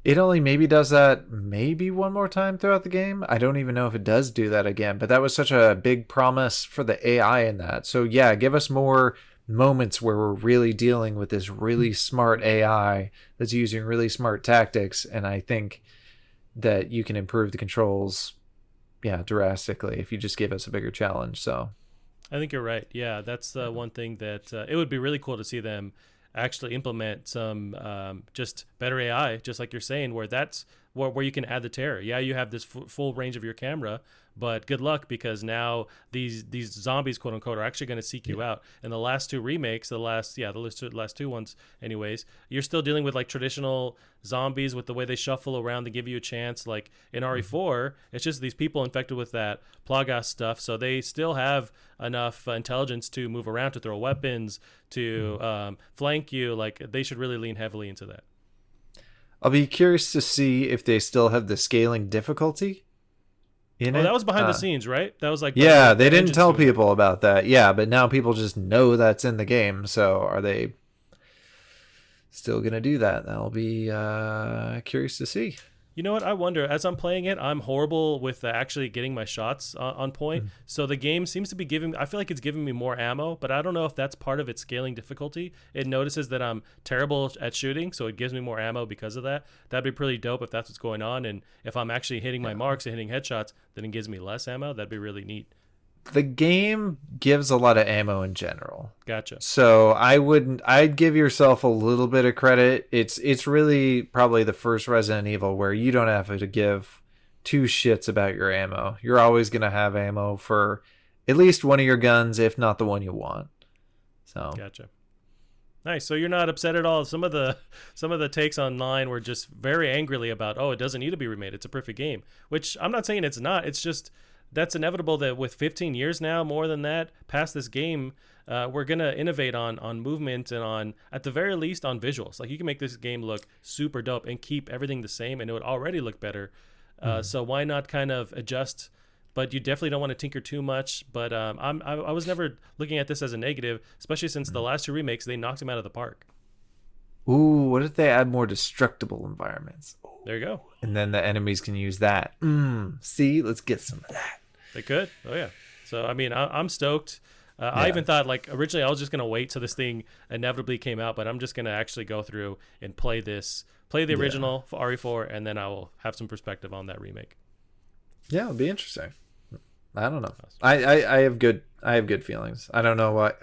it only maybe does that maybe one more time throughout the game. I don't even know if it does do that again, but that was such a big promise for the AI in that. So yeah, give us more moments where we're really dealing with this really smart AI that's using really smart tactics, and I think that you can improve the controls drastically if you just give us a bigger challenge. So I think you're right. Yeah, that's one thing that it would be really cool to see them actually implement some just better AI, just like you're saying, where that's where you can add the terror. Yeah, you have this full range of your camera, but good luck, because now these zombies, quote unquote, are actually going to seek you out. And the last two remakes, the last two ones anyways, you're still dealing with like traditional zombies with the way they shuffle around to give you a chance. Like in RE4, it's just these people infected with that Plagas stuff, so they still have enough intelligence to move around, to throw weapons, to flank you. Like they should really lean heavily into that. I'll be curious to see if they still have the scaling difficulty in it. That was behind the scenes, right? That was like they didn't tell people about that. Yeah, but now people just know that's in the game. So are they still gonna do that? That'll be curious to see. You know what? I wonder, as I'm playing it, I'm horrible with actually getting my shots on point. So the game seems to be I feel like it's giving me more ammo, but I don't know if that's part of its scaling difficulty. It notices that I'm terrible at shooting, so it gives me more ammo because of that. That'd be pretty dope if that's what's going on. And if I'm actually hitting my marks and hitting headshots, then it gives me less ammo. That'd be really neat. The game gives a lot of ammo in general. Gotcha. So I'd give yourself a little bit of credit. It's really probably the first Resident Evil where you don't have to give two shits about your ammo. You're always going to have ammo for at least one of your guns, if not the one you want. So gotcha. Nice. So you're not upset at all. Some of the takes online were just very angrily about, it doesn't need to be remade. It's a perfect game, which I'm not saying it's not. It's just that's inevitable that with 15 years now, more than that, past this game, we're going to innovate on movement and on, at the very least, on visuals. Like you can make this game look super dope and keep everything the same, and it would already look better. So why not kind of adjust? But you definitely don't want to tinker too much. But I was never looking at this as a negative, especially since the last two remakes, they knocked him out of the park. Ooh, what if they add more destructible environments? There you go. And then the enemies can use that. See, let's get some of that. They could. Oh, yeah. So, I mean, I'm stoked. I even thought, like, originally I was just going to wait till this thing inevitably came out, but I'm just going to actually go through and play the original for RE4, and then I will have some perspective on that remake. Yeah, it'll be interesting. I don't know. I have good feelings. I don't know why.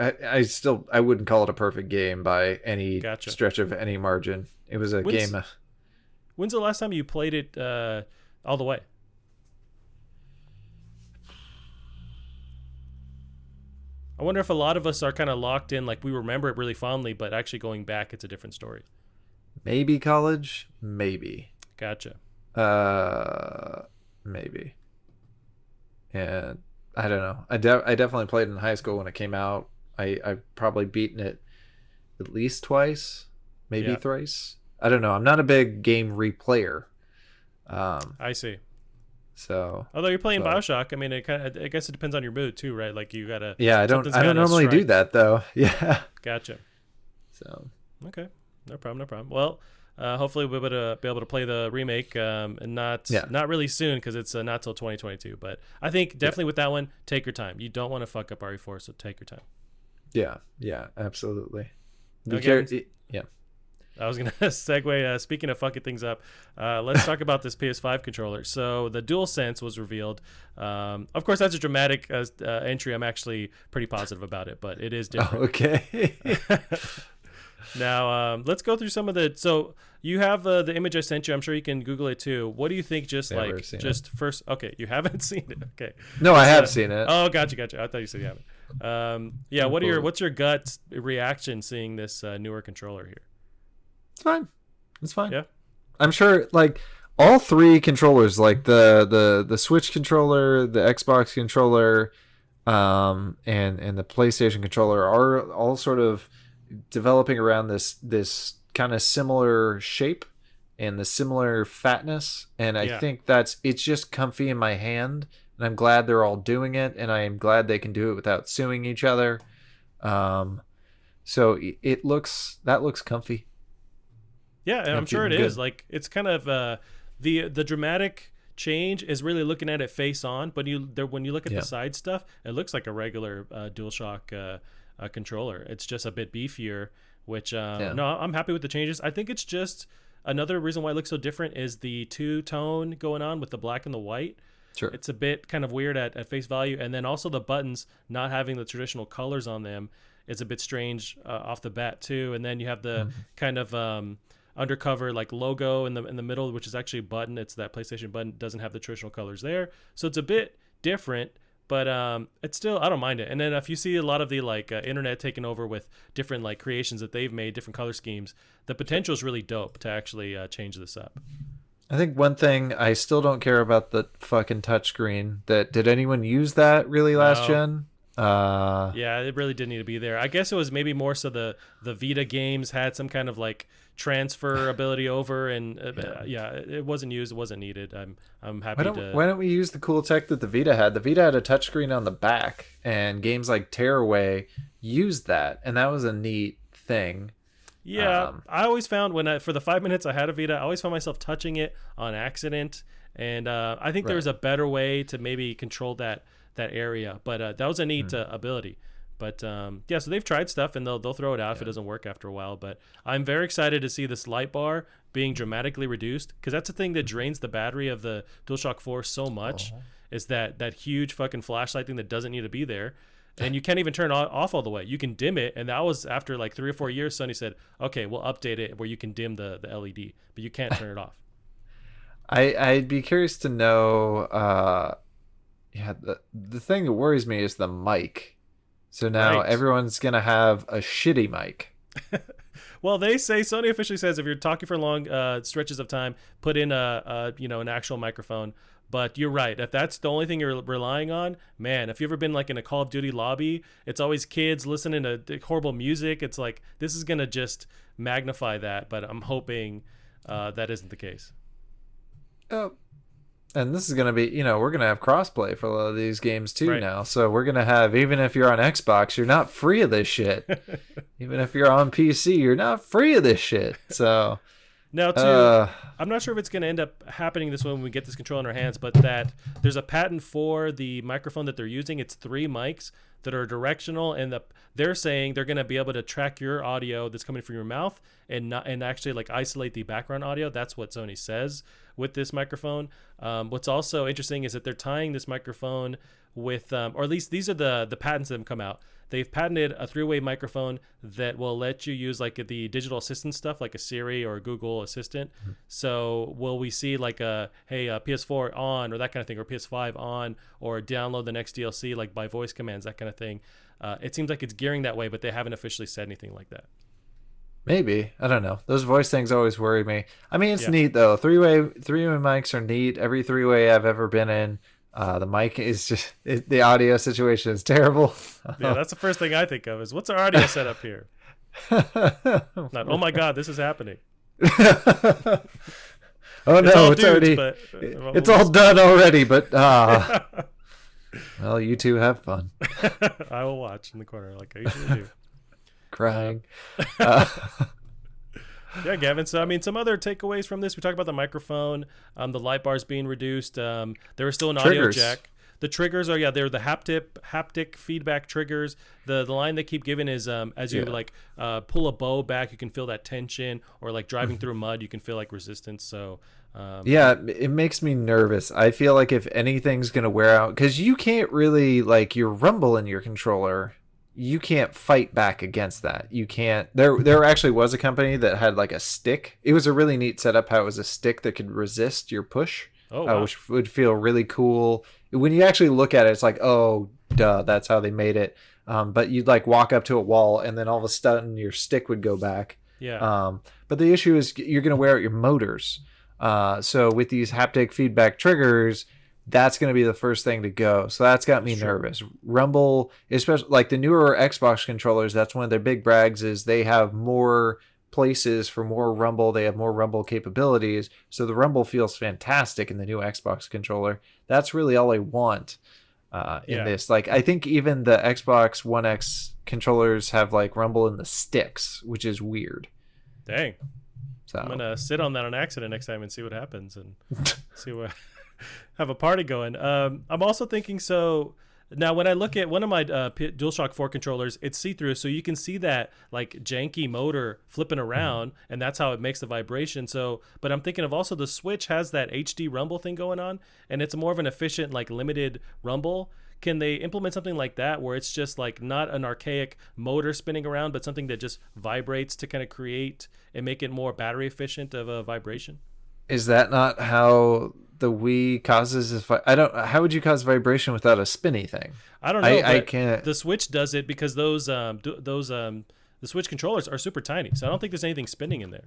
I wouldn't call it a perfect game by any stretch of any margin. It was a game. When's the last time you played it all the way? I wonder if a lot of us are kind of locked in, like we remember it really fondly, but actually going back, it's a different story. Maybe college, maybe. Gotcha. Maybe. And I don't know. I definitely played in high school when it came out. I've probably beaten it at least twice, maybe thrice. I don't know. I'm not a big game replayer. I see. So, although you're playing BioShock, I mean, I guess it depends on your mood too, right? Like you gotta. Yeah, I don't normally do that though. Yeah. Gotcha. So. Okay. No problem. Well, hopefully we'll be able to play the remake, and not really soon because it's not till 2022. But I think definitely with that one, take your time. You don't want to fuck up RE4, so take your time. Yeah, absolutely. Yeah. I was going to segue, speaking of fucking things up, let's talk about this PS5 controller. So the Dualsense was revealed. Of course, that's a dramatic entry. I'm actually pretty positive about it, but it is different. Oh, okay. Now, let's go through some of the... So you have the image I sent you. I'm sure you can Google it too. What do you think first... Okay, you haven't seen it. Okay. No, I have seen it. Oh, gotcha. I thought you said you haven't. Yeah. What's your gut reaction seeing this newer controller here? It's fine. It's fine. Yeah. I'm sure like all three controllers, like the Switch controller, the Xbox controller, and the PlayStation controller are all sort of developing around this kind of similar shape and the similar fatness, and I think it's just comfy in my hand, and I'm glad they're all doing it, and I am glad they can do it without suing each other. So that looks comfy. Yeah, and I'm sure it is. Like, it's kind of the dramatic change is really looking at it face on, but when you look at the side stuff, it looks like a regular DualShock controller. It's just a bit beefier, which no, I'm happy with the changes. I think it's just another reason why it looks so different is the two-tone going on with the black and the white. Sure. It's a bit kind of weird at face value, and then also the buttons not having the traditional colors on them is a bit strange off the bat too. And then you have the kind of undercover like logo in the middle, which is actually a button. It's that PlayStation button, doesn't have the traditional colors there, so it's a bit different, but it's still, I don't mind it. And then if you see a lot of the like internet taking over with different like creations that they've made, different color schemes, the potential is really dope to actually change this up. I think one thing I still don't care about the fucking touchscreen. Did anyone use that really last gen? Yeah, it really didn't need to be there. I guess it was maybe more so the Vita games had some kind of like transfer ability over, and it wasn't used, it wasn't needed. I'm happy why don't we use the cool tech that the Vita had? The Vita had a touchscreen on the back, and games like Tearaway used that, and that was a neat thing. Yeah, I always found for the 5 minutes I had a Vita, I always found myself touching it on accident, and I think there's a better way to maybe control that area, but that was a neat ability. But so they've tried stuff, and they'll throw it out if it doesn't work after a while. But I'm very excited to see this light bar being dramatically reduced, because that's the thing that drains the battery of the DualShock 4 so much, is that huge fucking flashlight thing that doesn't need to be there. And you can't even turn it off all the way. You can dim it, and that was after like 3 or 4 years. Sony said, "Okay, we'll update it where you can dim the LED, but you can't turn it off." I'd be curious to know. The thing that worries me is the mic. So now everyone's gonna have a shitty mic. Well, Sony officially says if you're talking for long stretches of time, put in an actual microphone. But you're right. If that's the only thing you're relying on, man, if you've ever been like in a Call of Duty lobby, it's always kids listening to horrible music. It's like, this is going to just magnify that. But I'm hoping that isn't the case. Oh, and this is going to be, we're going to have crossplay for a lot of these games too now. So we're going to have, even if you're on Xbox, you're not free of this shit. Even if you're on PC, you're not free of this shit. So... Now, too, I'm not sure if it's going to end up happening this way when we get this control in our hands, but that there's a patent for the microphone that they're using. It's 3 mics that are directional, and they're saying they're going to be able to track your audio that's coming from your mouth and actually like isolate the background audio. That's what Sony says with this microphone. What's also interesting is that they're tying this microphone with, or at least these are the patents that have come out. They've patented a 3-way microphone that will let you use like the digital assistant stuff, like a Siri or a Google Assistant. So will we see like PS4 on, or that kind of thing, or PS5 on, or download the next DLC like by voice commands, that kind of thing? It seems like it's gearing that way, but they haven't officially said anything like that. Maybe. I don't know. Those voice things always worry me. I mean, it's neat though. Three-way mics are neat. Every 3-way I've ever been in. The mic is just, the audio situation is terrible. Yeah, that's the first thing I think of is, what's our audio setup here? Not, oh my God, this is happening. Oh no, it's already, it's all done already, but well, you two have fun. I will watch in the corner like I usually do. Crying. Yeah, Gavin. So, I mean, some other takeaways from this. We talked about the microphone, the light bars being reduced. There was still an audio jack. The triggers are, they're the haptic feedback triggers. The line they keep giving is as you pull a bow back, you can feel that tension, or like driving through mud, you can feel like resistance. So, it makes me nervous. I feel like if anything's going to wear out, because you can't really, like, your rumble in your controller, you can't fight back against that. You can't. There actually was a company that had like a stick. It was a really neat setup how it was a stick that could resist your push, which would feel really cool. When you actually look at it, it's like, oh, duh, that's how they made it. but you'd like walk up to a wall and then all of a sudden your stick would go back. Yeah. But the issue is you're going to wear out your motors. So with these haptic feedback triggers, that's going to be the first thing to go. So that's got me nervous. Rumble, especially like the newer Xbox controllers, that's one of their big brags is they have more places for more rumble. They have more rumble capabilities. So the rumble feels fantastic in the new Xbox controller. That's really all I want in this. Like, I think even the Xbox One X controllers have like rumble in the sticks, which is weird. Dang. So I'm gonna sit on that on accident next time and see what happens and see what have a party going. I'm also thinking, so now when I look at one of my DualShock 4 controllers, it's see-through, so you can see that like janky motor flipping around, and that's how it makes the vibration. So, but I'm thinking of also the Switch has that HD rumble thing going on, and it's more of an efficient, like limited rumble. Can they implement something like that where it's just like not an archaic motor spinning around, but something that just vibrates to kind of create and make it more battery efficient of a vibration? Is that not how the Wii causes? How would you cause vibration without a spinny thing? I don't know. I can't. The Switch does it because the Switch controllers are super tiny, so I don't think there's anything spinning in there.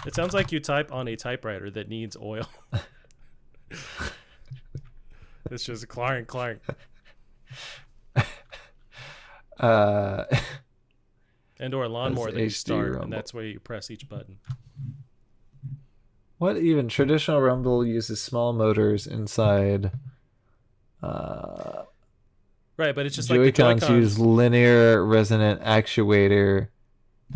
It sounds like you type on a typewriter that needs oil. It's just clang. And or a lawnmower that you start, rumble. And that's where you press each button. What even? Traditional rumble uses small motors inside. Right, but it's just Joy-Cons like the use linear resonant actuator,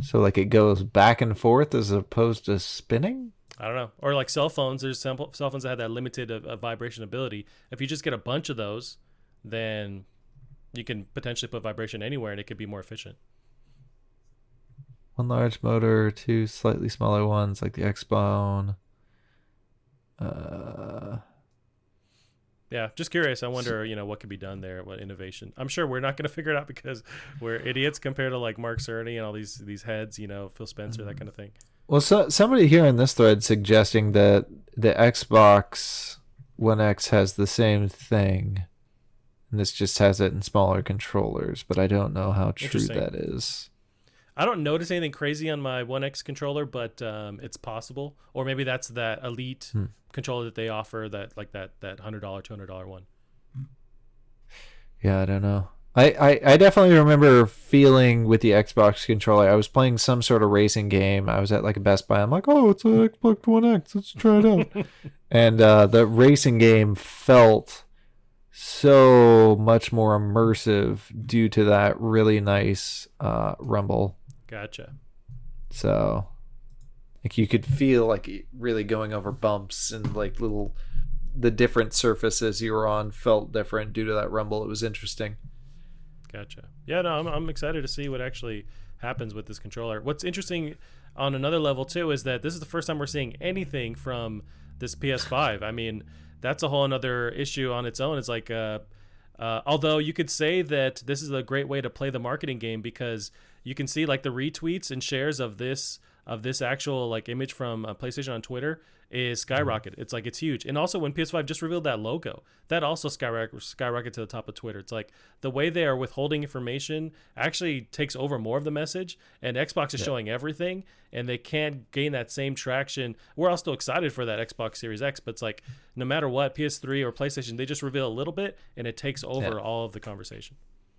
so like it goes back and forth as opposed to spinning. I don't know. Or like cell phones. There's cell phones that have that limited vibration ability. If you just get a bunch of those, then you can potentially put vibration anywhere, and it could be more efficient. One large motor, two slightly smaller ones like the X-Bone. Yeah, just curious. I wonder, what could be done there, what innovation. I'm sure we're not going to figure it out because we're idiots compared to like Mark Cerny and all these heads, Phil Spencer, that kind of thing. Well, somebody here in this thread suggesting that the Xbox One X has the same thing, and this just has it in smaller controllers, but I don't know how true that is. I don't notice anything crazy on my One X controller, but it's possible. Or maybe that's that elite controller that they offer, that $100, $200 one. Yeah, I don't know. I definitely remember feeling with the Xbox controller, I was playing some sort of racing game. I was at like a Best Buy. I'm like, oh, it's an Xbox One X. Let's try it out. And the racing game felt so much more immersive due to that really nice rumble. Gotcha. So like you could feel like really going over bumps and like the different surfaces you were on felt different due to that rumble. It was interesting. Gotcha. Yeah, no, I'm excited to see what actually happens with this controller. What's interesting on another level too is that this is the first time we're seeing anything from this PS5. I mean, that's a whole another issue on its own. It's like although you could say that this is a great way to play the marketing game because you can see like the retweets and shares of this actual like image from PlayStation on Twitter is skyrocketed. It's like it's huge. And also when PS5 just revealed that logo, that also skyrocketed to the top of Twitter. It's like the way they are withholding information actually takes over more of the message, and Xbox is showing everything, and they can't gain that same traction. We're all still excited for that Xbox Series X, but it's like no matter what, PS3 or PlayStation, they just reveal a little bit and it takes over all of the conversation.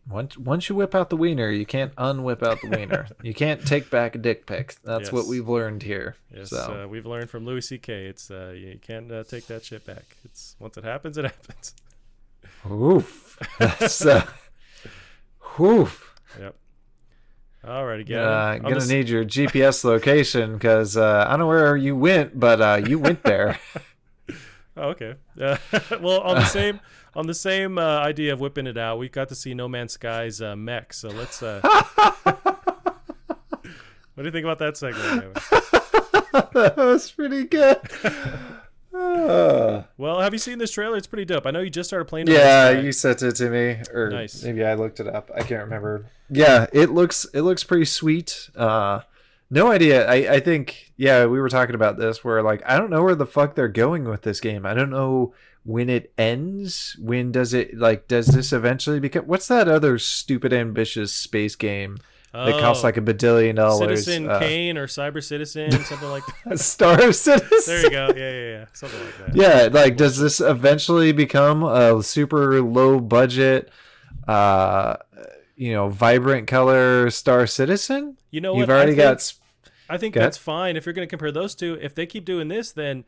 Once you whip out the wiener, you can't unwhip out the wiener. You can't take back a dick pic. That's what we've learned here. Yes, so. We've learned from Louis C.K. It's you can't take that shit back. It's once it happens, it happens. Oof. That's oof. Yep. All right, again. I'm gonna need your GPS location because I don't know where you went, but you went there. Oh, okay. Well, on the same idea of whipping it out, we got to see No Man's Sky's mechs. So let's. What do you think about that segment? That was pretty good. Well, have you seen this trailer? It's pretty dope. I know you just started playing. Yeah, you sent it to me, or nice. Maybe I looked it up. I can't remember. Yeah, it looks pretty sweet. Not No idea. I think, yeah, we were talking about this where, like, I don't know where the fuck they're going with this game. I don't know when it ends. When does it, like, does this eventually become, what's that other stupid ambitious space game that costs like $1 billion? Citizen Kane or Cyber Citizen, something like that. Star Citizen. There you go. Yeah. Something like that. Yeah, like, does this eventually become a super low budget, vibrant color Star Citizen? You know what? You've already I think that's fine. If you're going to compare those two, if they keep doing this, then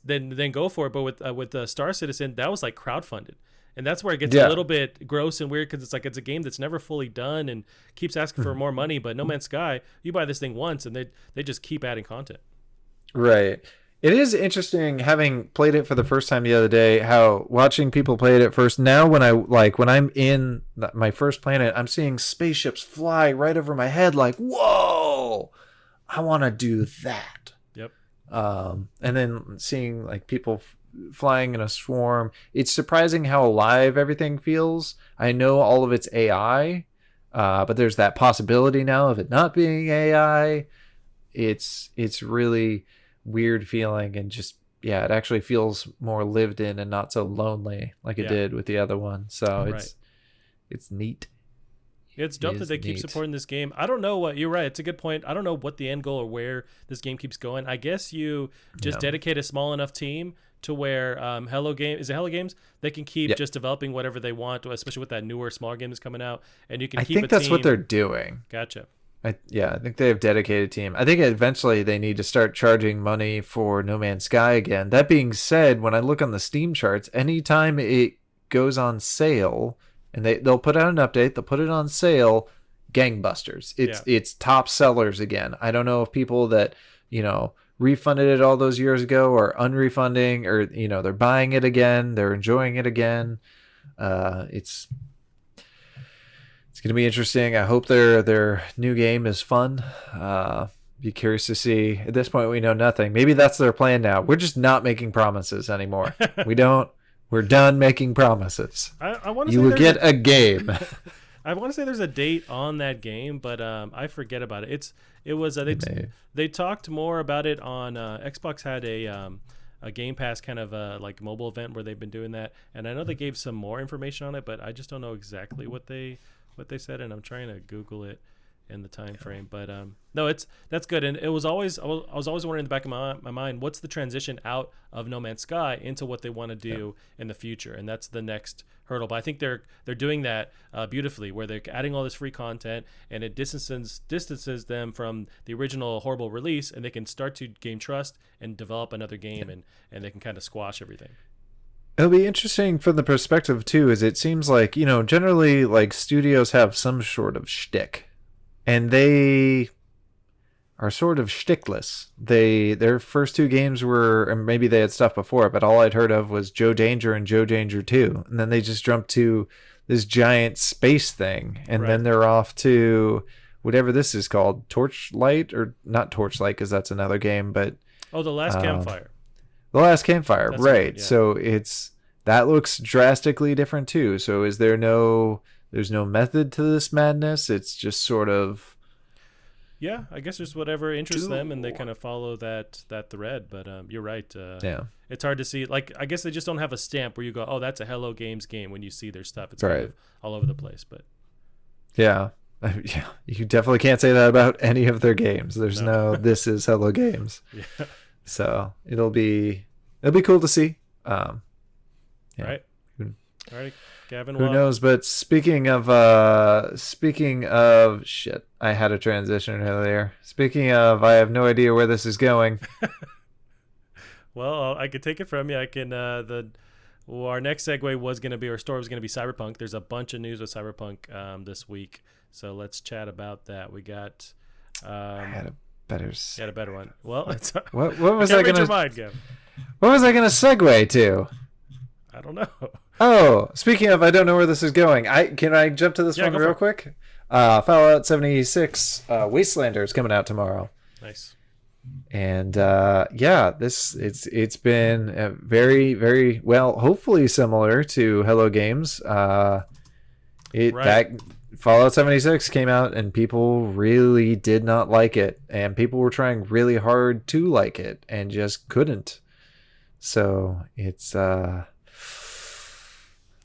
then go for it. But with Star Citizen, that was like crowdfunded, and that's where it gets a little bit gross and weird because it's a game that's never fully done and keeps asking for more money. But No Man's Sky, you buy this thing once, and they just keep adding content. Right. It is interesting having played it for the first time the other day, how watching people play it at first. Now when I'm in my first planet, I'm seeing spaceships fly right over my head like, whoa, I want to do that. Yep. And then seeing like people flying in a swarm. It's surprising how alive everything feels. I know all of it's AI, but there's that possibility now of it not being AI. It's really weird feeling, and just it actually feels more lived in and not so lonely like it did with the other one. So it's neat. It's dope that they keep supporting this game. I don't know what you're right. It's a good point. I don't know what the end goal or where this game keeps going. I guess you just dedicate a small enough team to where Hello Games they can keep just developing whatever they want, especially with that newer smaller game that's coming out, and you can keep. I think that's what they're doing. Gotcha. I think they have a dedicated team. I think eventually they need to start charging money for No Man's Sky again. That being said, when I look on the Steam charts, anytime it goes on sale, and they'll put out an update, they'll put it on sale, gangbusters. It's top sellers again. I don't know if people that, refunded it all those years ago are unrefunding, or, they're buying it again, they're enjoying it again. It's going to be interesting. I hope their new game is fun. Be curious to see. At this point, we know nothing. Maybe that's their plan now. We're just not making promises anymore. We're done making promises. I want to you will get a game. I want to say there's a date on that game, but I forget about it. They talked more about it on Xbox had a Game Pass kind of like mobile event where they've been doing that, and I know they gave some more information on it, but I just don't know exactly what they said, and I'm trying to Google it in the time frame. But no, that's good. And I was always wondering in the back of my mind, what's the transition out of No Man's Sky into what they want to do in the future, and that's the next hurdle. But I think they're doing that beautifully, where they're adding all this free content, and it distances them from the original horrible release, and they can start to gain trust and develop another game, and they can kind of squash everything. It'll be interesting from the perspective too, is it seems like, generally like studios have some sort of shtick, and they are sort of shtickless. Their first two games were, and maybe they had stuff before, but all I'd heard of was Joe Danger and Joe Danger 2. And then they just jumped to this giant space thing. And then they're off to whatever this is called, Torchlight, or not Torchlight, because that's another game, but The Last Campfire. The Last Campfire, that's right. Yeah. So that looks drastically different too. So is there's no method to this madness? It's just sort of, yeah, I guess there's whatever interests them, and they kind of follow that thread. But you're right. It's hard to see. Like, I guess they just don't have a stamp where you go, oh, that's a Hello Games game when you see their stuff. It's kind of all over the place. But yeah, you definitely can't say that about any of their games. There's no this is Hello Games. Yeah. So it'll be cool to see. Right. All right, Gavin. Who knows? But speaking of shit, I had a transition earlier. Speaking of, I have no idea where this is going. Well, I could take it from you. I can. Our next segue was going to be, our story was going to be Cyberpunk. There's a bunch of news with Cyberpunk this week, so let's chat about that. We got. I had a better one. Well, it's, what was I gonna? Mind, Gav. What was I gonna segue to? I don't know. Oh, speaking of, I don't know where this is going. Can I jump to this one real quick? Fallout 76 Wastelander is coming out tomorrow. Nice. And it's been very, very well, hopefully similar to Hello Games. That Fallout 76 came out and people really did not like it, and people were trying really hard to like it and just couldn't. So it's this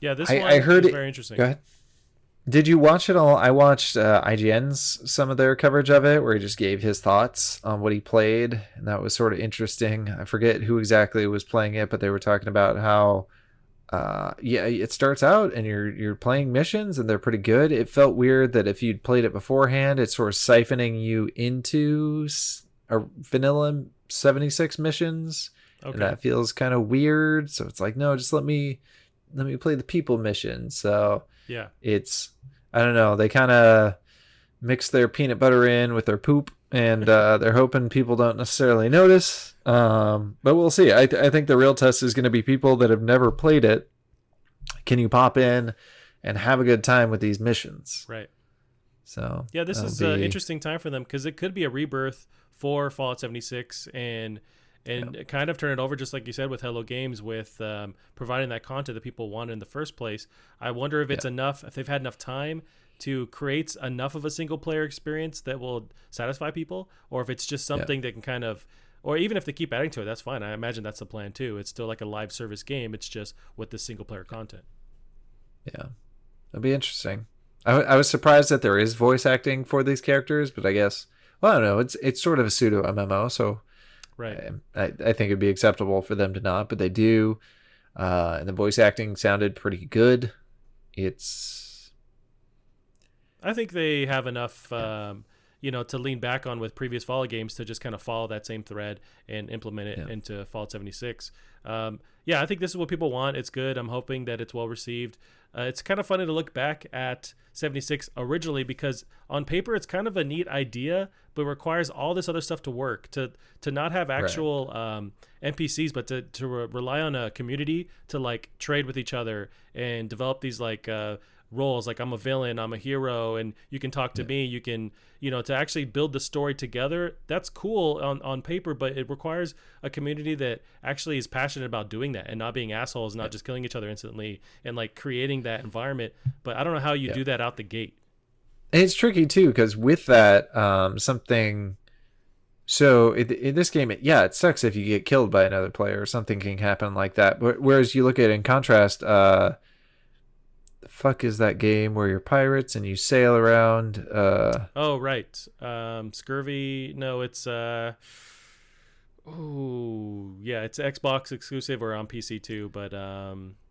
one I heard is very interesting. Go ahead. Did you watch it all? I watched IGN's some of their coverage of it, where he just gave his thoughts on what he played, and that was sort of interesting. I forget who exactly was playing it, but they were talking about how it starts out and you're playing missions and they're pretty good. It felt weird that if you'd played it beforehand, it's sort of siphoning you into a vanilla 76 missions. Okay. And that feels kind of weird. So it's like, no, just let me play the people mission. So yeah, it's, I don't know, they kind of mix their peanut butter in with their poop, and they're hoping people don't necessarily notice. But we'll see. I think the real test is going to be people that have never played it. Can you pop in and have a good time with these missions? Right. So yeah, this is an interesting time for them, because it could be a rebirth for Fallout 76 and kind of turn it over, just like you said, with Hello Games, with providing that content that people wanted in the first place. I wonder if it's enough, if they've had enough time to create enough of a single player experience that will satisfy people, or if it's just something that can kind of, or even if they keep adding to it, that's fine. I imagine that's the plan too. It's still like a live service game. It's just with the single player content. Yeah, that'd be interesting. I was surprised that there is voice acting for these characters, but I guess, well, I don't know. It's sort of a pseudo MMO, so right. I think it'd be acceptable for them to not, but they do. And the voice acting sounded pretty good. I think they have enough, to lean back on with previous Fallout games to just kind of follow that same thread and implement it into Fallout 76. I think this is what people want. It's good. I'm hoping that it's well received. It's kind of funny to look back at 76 originally, because on paper it's kind of a neat idea, but requires all this other stuff to work, to not have actual NPCs, but to rely on a community to like trade with each other and develop these like roles, like I'm a villain, I'm a hero, and you can talk to me, you can, to actually build the story together. That's cool on paper, but it requires a community that actually is passionate about doing that and not being assholes, not just killing each other instantly, and like creating that environment. But I don't know how you do that out the gate. And it's tricky too, because with that, so in this game, it sucks if you get killed by another player, or something can happen like that. But whereas you look at it in contrast, the fuck is that game where you're pirates and you sail around? Oh right, Scurvy. No, it's it's Xbox exclusive or on PC too, but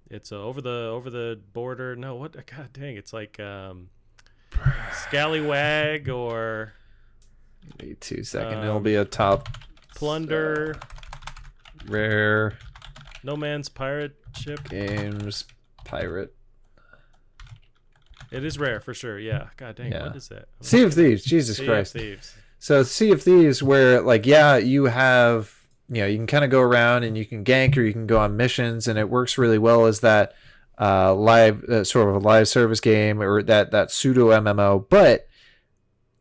it's over the border. No, what? God dang, it's like Scallywag or. Wait 2 seconds. It'll be a top Plunder. Rare. No Man's Pirate Ship. Games Pirate. It is Rare for sure. Yeah. God dang. What is that? Sea of Thieves. Jesus Christ. Sea of Thieves. So Sea of Thieves, where like you have, you can kind of go around and you can gank or you can go on missions, and it works really well as that live sort of a live service game, or that pseudo MMO. But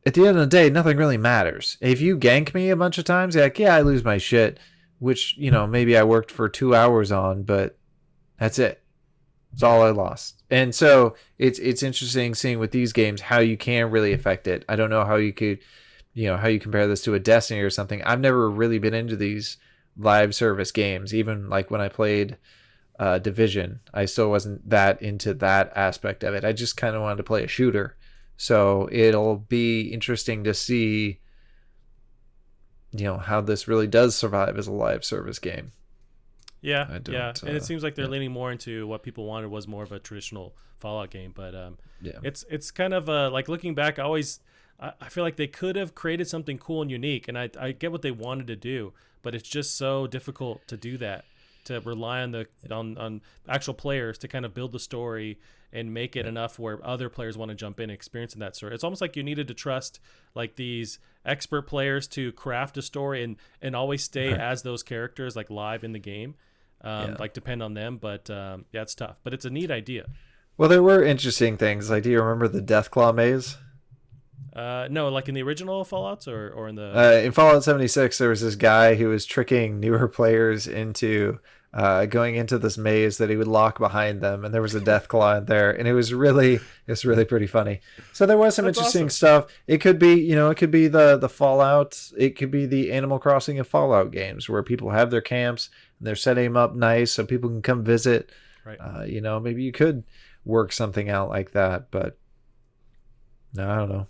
at the end of the day, nothing really matters. If you gank me a bunch of times, like, I lose my shit, which, maybe I worked for 2 hours on, but that's it. It's all I lost. And so it's interesting seeing with these games how you can really affect it. I don't know how you could, how you compare this to a Destiny or something. I've never really been into these live service games. Even like when I played Division, I still wasn't that into that aspect of it. I just kind of wanted to play a shooter. So it'll be interesting to see, how this really does survive as a live service game. Yeah, and it seems like they're leaning more into what people wanted was more of a traditional Fallout game. But it's kind of like looking back, I feel like they could have created something cool and unique, and I get what they wanted to do, but it's just so difficult to do that, to rely on actual players to kind of build the story and make it enough where other players want to jump in and experience in that story. It's almost like you needed to trust like these expert players to craft a story and always stay as those characters like live in the game, like depend on them. But it's tough, but it's a neat idea. Well, there were interesting things. Like, do you remember the Deathclaw maze? No, like in the original Fallouts or in the in Fallout 76, there was this guy who was tricking newer players into going into this maze that he would lock behind them, and there was a death claw in there, and it was really pretty funny. So there was some That's interesting awesome. stuff. It could be, it could be the Fallout, it could be the Animal Crossing of Fallout games where people have their camps and they're setting them up nice so people can come visit. Right. Maybe you could work something out like that, but no, I don't know.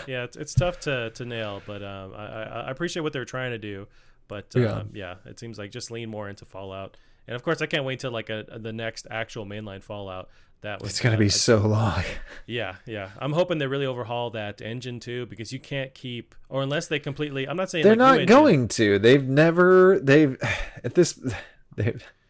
Yeah, it's tough to nail, but I appreciate what they're trying to do. But yeah, it seems like just lean more into Fallout. And of course, I can't wait till like the next actual mainline Fallout. It's going to be so long. Yeah. I'm hoping they really overhaul that engine too, because you can't keep, or unless they completely. I'm not saying they're not going to. They're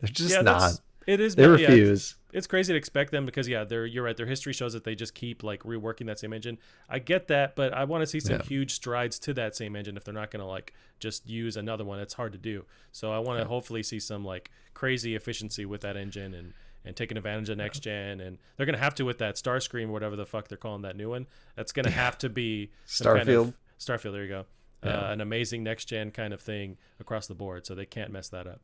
just not. It is. They refuse. It's crazy to expect them because you're right. Their history shows that they just keep like reworking that same engine. I get that, but I want to see some huge strides to that same engine if they're not going to like just use another one. It's hard to do. So I want to hopefully see some like crazy efficiency with that engine and taking advantage of next gen. And they're going to have to with that Starscream or whatever the fuck they're calling that new one. That's going to have to be Starfield. Starfield. There you go. An amazing next gen kind of thing across the board. So they can't mess that up.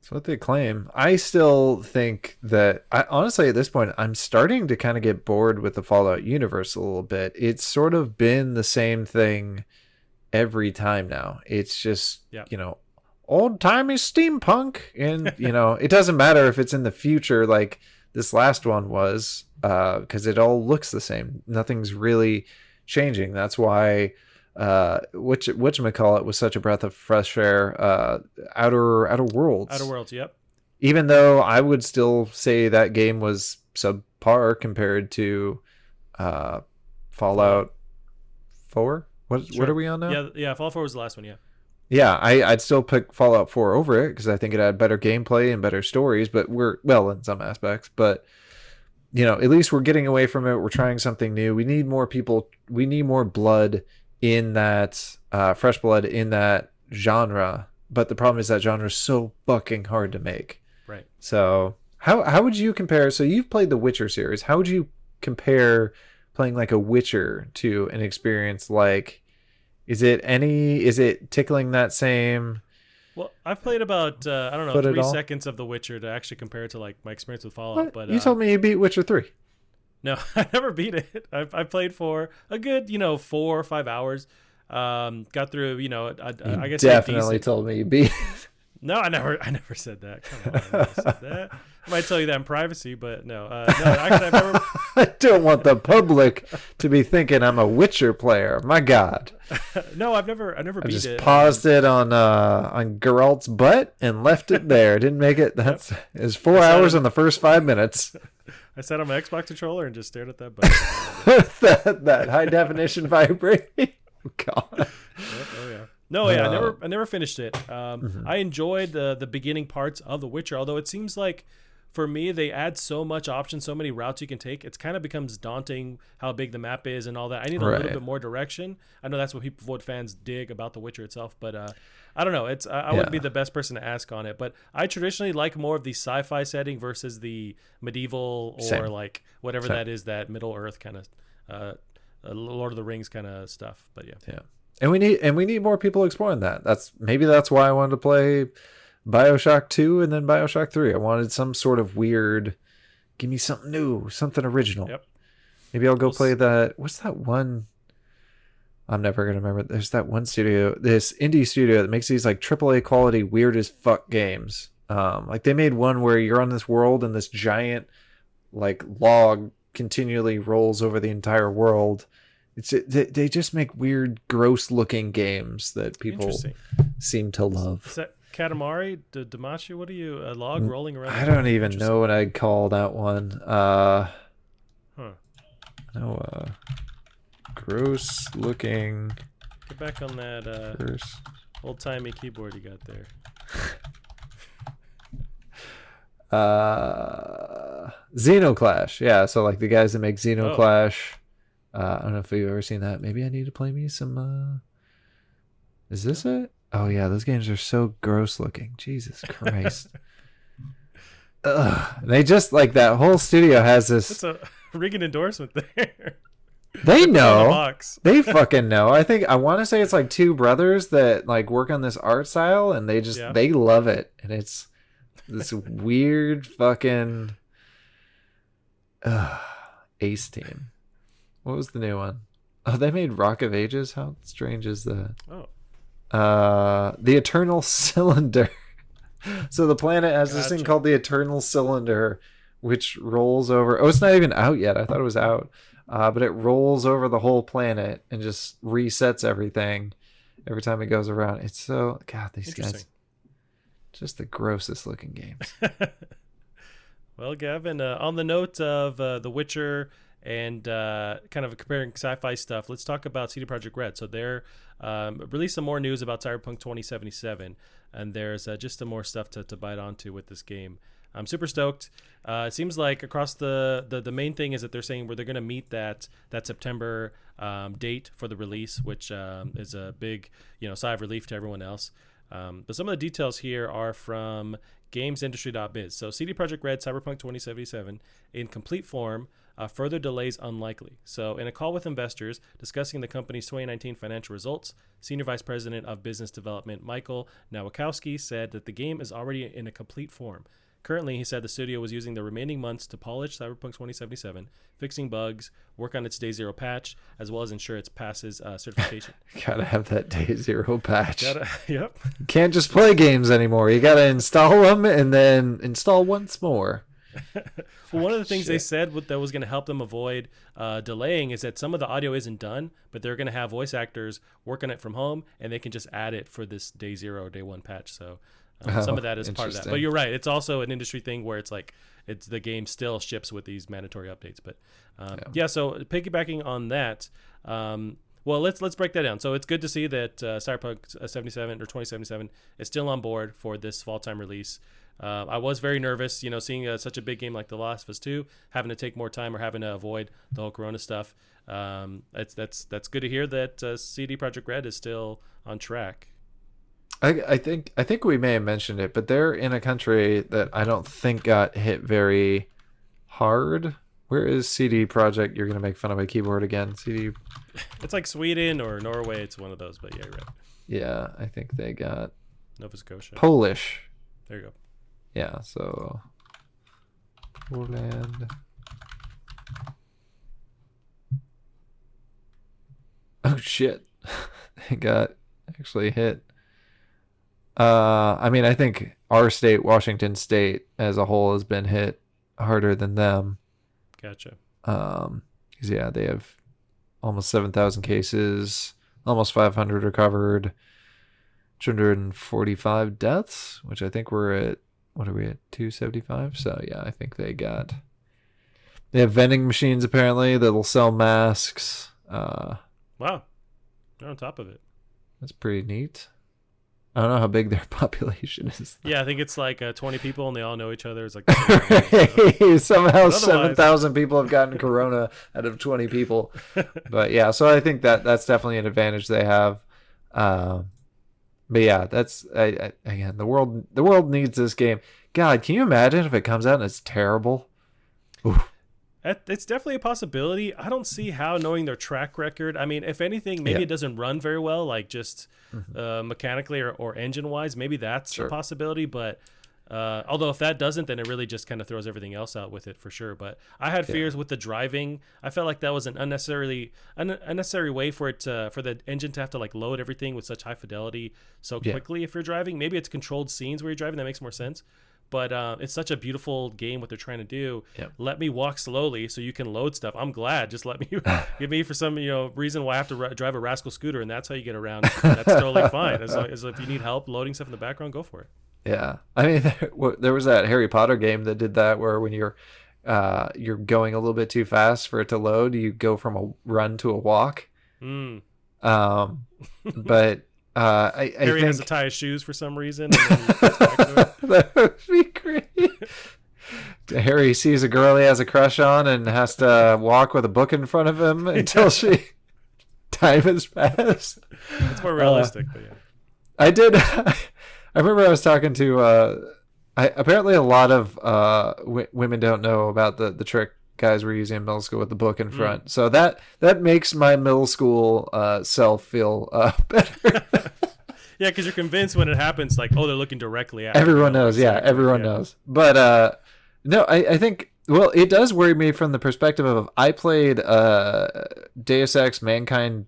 That's what they claim. I still think that, honestly, at this point, I'm starting to kind of get bored with the Fallout universe a little bit. It's sort of been the same thing every time now. It's just, old-timey steampunk. And, it doesn't matter if it's in the future like this last one was, because it all looks the same. Nothing's really changing. That's why... whatchamacallit was such a breath of fresh air. Outer Worlds. Yep. Even though I would still say that game was subpar compared to Fallout 4. What are we on now? Yeah. Fallout 4 was the last one. Yeah, I'd still pick Fallout 4 over it because I think it had better gameplay and better stories. But in some aspects. But at least we're getting away from it. We're trying something new. We need more people. We need more blood in that fresh blood in that genre, but the problem is that genre is so fucking hard to make. Right. So how would you compare? So you've played the Witcher series. How would you compare playing like a Witcher to an experience like? Is it tickling that same? Well, I've played about 3 seconds of The Witcher to actually compare it to like my experience with Fallout. What? But you told me you beat Witcher 3. No, I never beat it. I played for a good, 4 or 5 hours. Got through, I guess definitely told me you beat it. No, I never said that. Come on, I never said that. I might tell you that in privacy, but no. Actually, I've never. I don't want the public to be thinking I'm a Witcher player. My God. No, I've never beat it. I just paused it on Geralt's butt and left it there. Didn't make it. It's 4 hours in the first 5 minutes. I sat on my Xbox controller and just stared at that button. that high definition vibrating. God. Oh yeah. No, yeah, I never finished it. I enjoyed the beginning parts of The Witcher, although it seems like for me they add so much options, so many routes you can take. It's kind of becomes daunting how big the map is and all that. I need a little bit more direction. I know that's what fans dig about The Witcher itself, but I don't know. I wouldn't be the best person to ask on it, but I traditionally like more of the sci-fi setting versus the medieval or like whatever that is, that Middle Earth kind of Lord of the Rings kind of stuff. But yeah. And we need more people exploring that. That's why I wanted to play BioShock 2 and then BioShock 3. I wanted some sort of weird, give me something new, something original. Yep. Maybe I'll go play that. What's that one? I'm never going to remember. There's that one studio, this indie studio that makes these like AAA quality weird as fuck games. Like they made one where you're on this world and this giant like log continually rolls over the entire world. They just make weird, gross-looking games that people seem to love. Is that Katamari? Damashi? What are you? A log rolling around? I don't even know what I'd call that one. Gross-looking... Get back on that old-timey keyboard you got there. Xenoclash. Yeah, so like the guys that make Xenoclash... I don't know if you've ever seen that. Maybe I need to play me some. Is this it? Oh yeah, those games are so gross looking. Jesus Christ. Ugh. They just like that whole studio has this. That's a Regan endorsement there. They know. They fucking know. I want to say it's like two brothers that like work on this art style, and they love it, and it's this weird fucking Ace Team. What was the new one? Oh, they made Rock of Ages. How strange is that? The Eternal Cylinder. So the planet has this thing called the Eternal Cylinder, which rolls over. Oh, it's not even out yet. I thought it was out. But it rolls over the whole planet and just resets everything every time it goes around. It's so... God, these guys... Just the grossest looking games. Well, Gavin, on the note of The Witcher and kind of comparing sci-fi stuff, let's talk about CD Projekt Red. So they're released some more news about Cyberpunk 2077, and there's just some more stuff to bite onto with this game. I'm super stoked. It seems like across the main thing is that they're saying where they're going to meet that September date for the release, which is a big sigh of relief to everyone else. But some of the details here are from gamesindustry.biz. So CD Projekt Red Cyberpunk 2077 in complete form, further delays unlikely. So in a call with investors discussing the company's 2019 financial results, Senior Vice President of Business Development Michael Nowakowski said that the game is already in a complete form. Currently, he said the studio was using the remaining months to polish Cyberpunk 2077, fixing bugs, work on its Day Zero patch, as well as ensure it passes certification. Gotta have that Day Zero patch. Yep. You can't just play games anymore. You gotta install them and then install once more. Well, one of the things they said that was going to help them avoid delaying is that some of the audio isn't done, but they're going to have voice actors work on it from home, and they can just add it for this Day Zero, Day One patch. So some of that is part of that. But you're right. It's also an industry thing where it's like the game still ships with these mandatory updates. But so piggybacking on that, well, let's break that down. So it's good to see that Cyberpunk 77 or 2077 is still on board for this fall time release. I was very nervous, seeing such a big game like The Last of Us 2, having to take more time or having to avoid the whole Corona stuff. That's good to hear that CD Projekt Red is still on track. I think we may have mentioned it, but they're in a country that I don't think got hit very hard. Where is CD Projekt? You're gonna make fun of my keyboard again. CD. It's like Sweden or Norway. It's one of those, but yeah, you're right. Yeah, I think they got Nova Scotia. Polish. There you go. Yeah, so Poland. Oh shit! It got actually hit. I think our state, Washington State, as a whole, has been hit harder than them. Gotcha. 'Cause, yeah, they have almost 7,000 cases, almost 500 recovered, 245 deaths, which I think we're at. What are we at? 275. So yeah, I think they have vending machines apparently that'll sell masks. Wow, they're on top of it. That's pretty neat. I don't know how big their population is. Yeah, I think it's like 20 people, and they all know each other. It's like somehow 7,000 people have gotten corona out of 20 people. But yeah, so I think that's definitely an advantage they have. But yeah, that's again, the world needs this game. God, can you imagine if it comes out and it's terrible? Oof. It's definitely a possibility. I don't see how, knowing their track record. I mean, if anything, maybe it doesn't run very well, like just mechanically or engine-wise. Maybe that's a possibility. But although if that doesn't, then it really just kind of throws everything else out with it for sure. But I had fears with the driving. I felt like that was an unnecessary way for it for the engine to have to like load everything with such high fidelity so quickly if you're driving. Maybe it's controlled scenes where you're driving. That makes more sense. But it's such a beautiful game, what they're trying to do. Yep. Let me walk slowly so you can load stuff. I'm glad. Just let me give me for some reason why I have to drive a rascal scooter, and that's how you get around. That's totally fine. As if you need help loading stuff in the background, go for it. Yeah, I mean, there was that Harry Potter game that did that, where when you're going a little bit too fast for it to load, you go from a run to a walk. But I Harry think has to tie his shoes for some reason. And then he gets back to it. That would be great. Harry sees a girl he has a crush on and has to walk with a book in front of him until time has passed. It's more realistic, but yeah. I remember I was talking to apparently a lot of women don't know about the trick guys were using in middle school with the book in front. So that makes my middle school self feel better. Yeah, because you're convinced when it happens, like, oh, they're looking directly at everyone knows. Exactly. Yeah, everyone knows. But no, I think, well, it does worry me from the perspective of I played Deus Ex Mankind.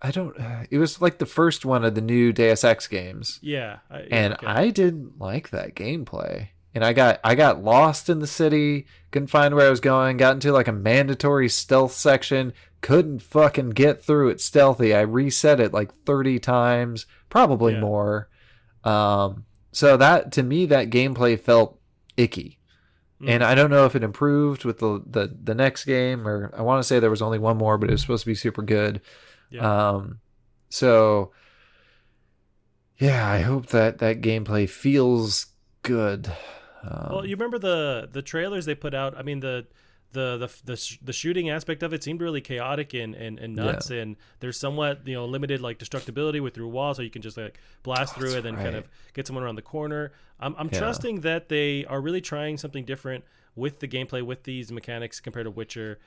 It was like the first one of the new Deus Ex games. Yeah. I didn't like that gameplay. And I got lost in the city, couldn't find where I was going, got into like a mandatory stealth section, couldn't fucking get through it stealthy. I reset it like 30 times, probably more. So that, to me, that gameplay felt icky. And I don't know if it improved with the next game, or I want to say there was only one more, but it was supposed to be super good. Yeah. So yeah, I hope that gameplay feels good. Well, you remember the trailers they put out? I mean, the shooting aspect of it seemed really chaotic and nuts, and there's somewhat limited like destructibility with through walls, so you can just like blast through it and kind of get someone around the corner. I'm trusting that they are really trying something different with the gameplay, with these mechanics compared to Witcher.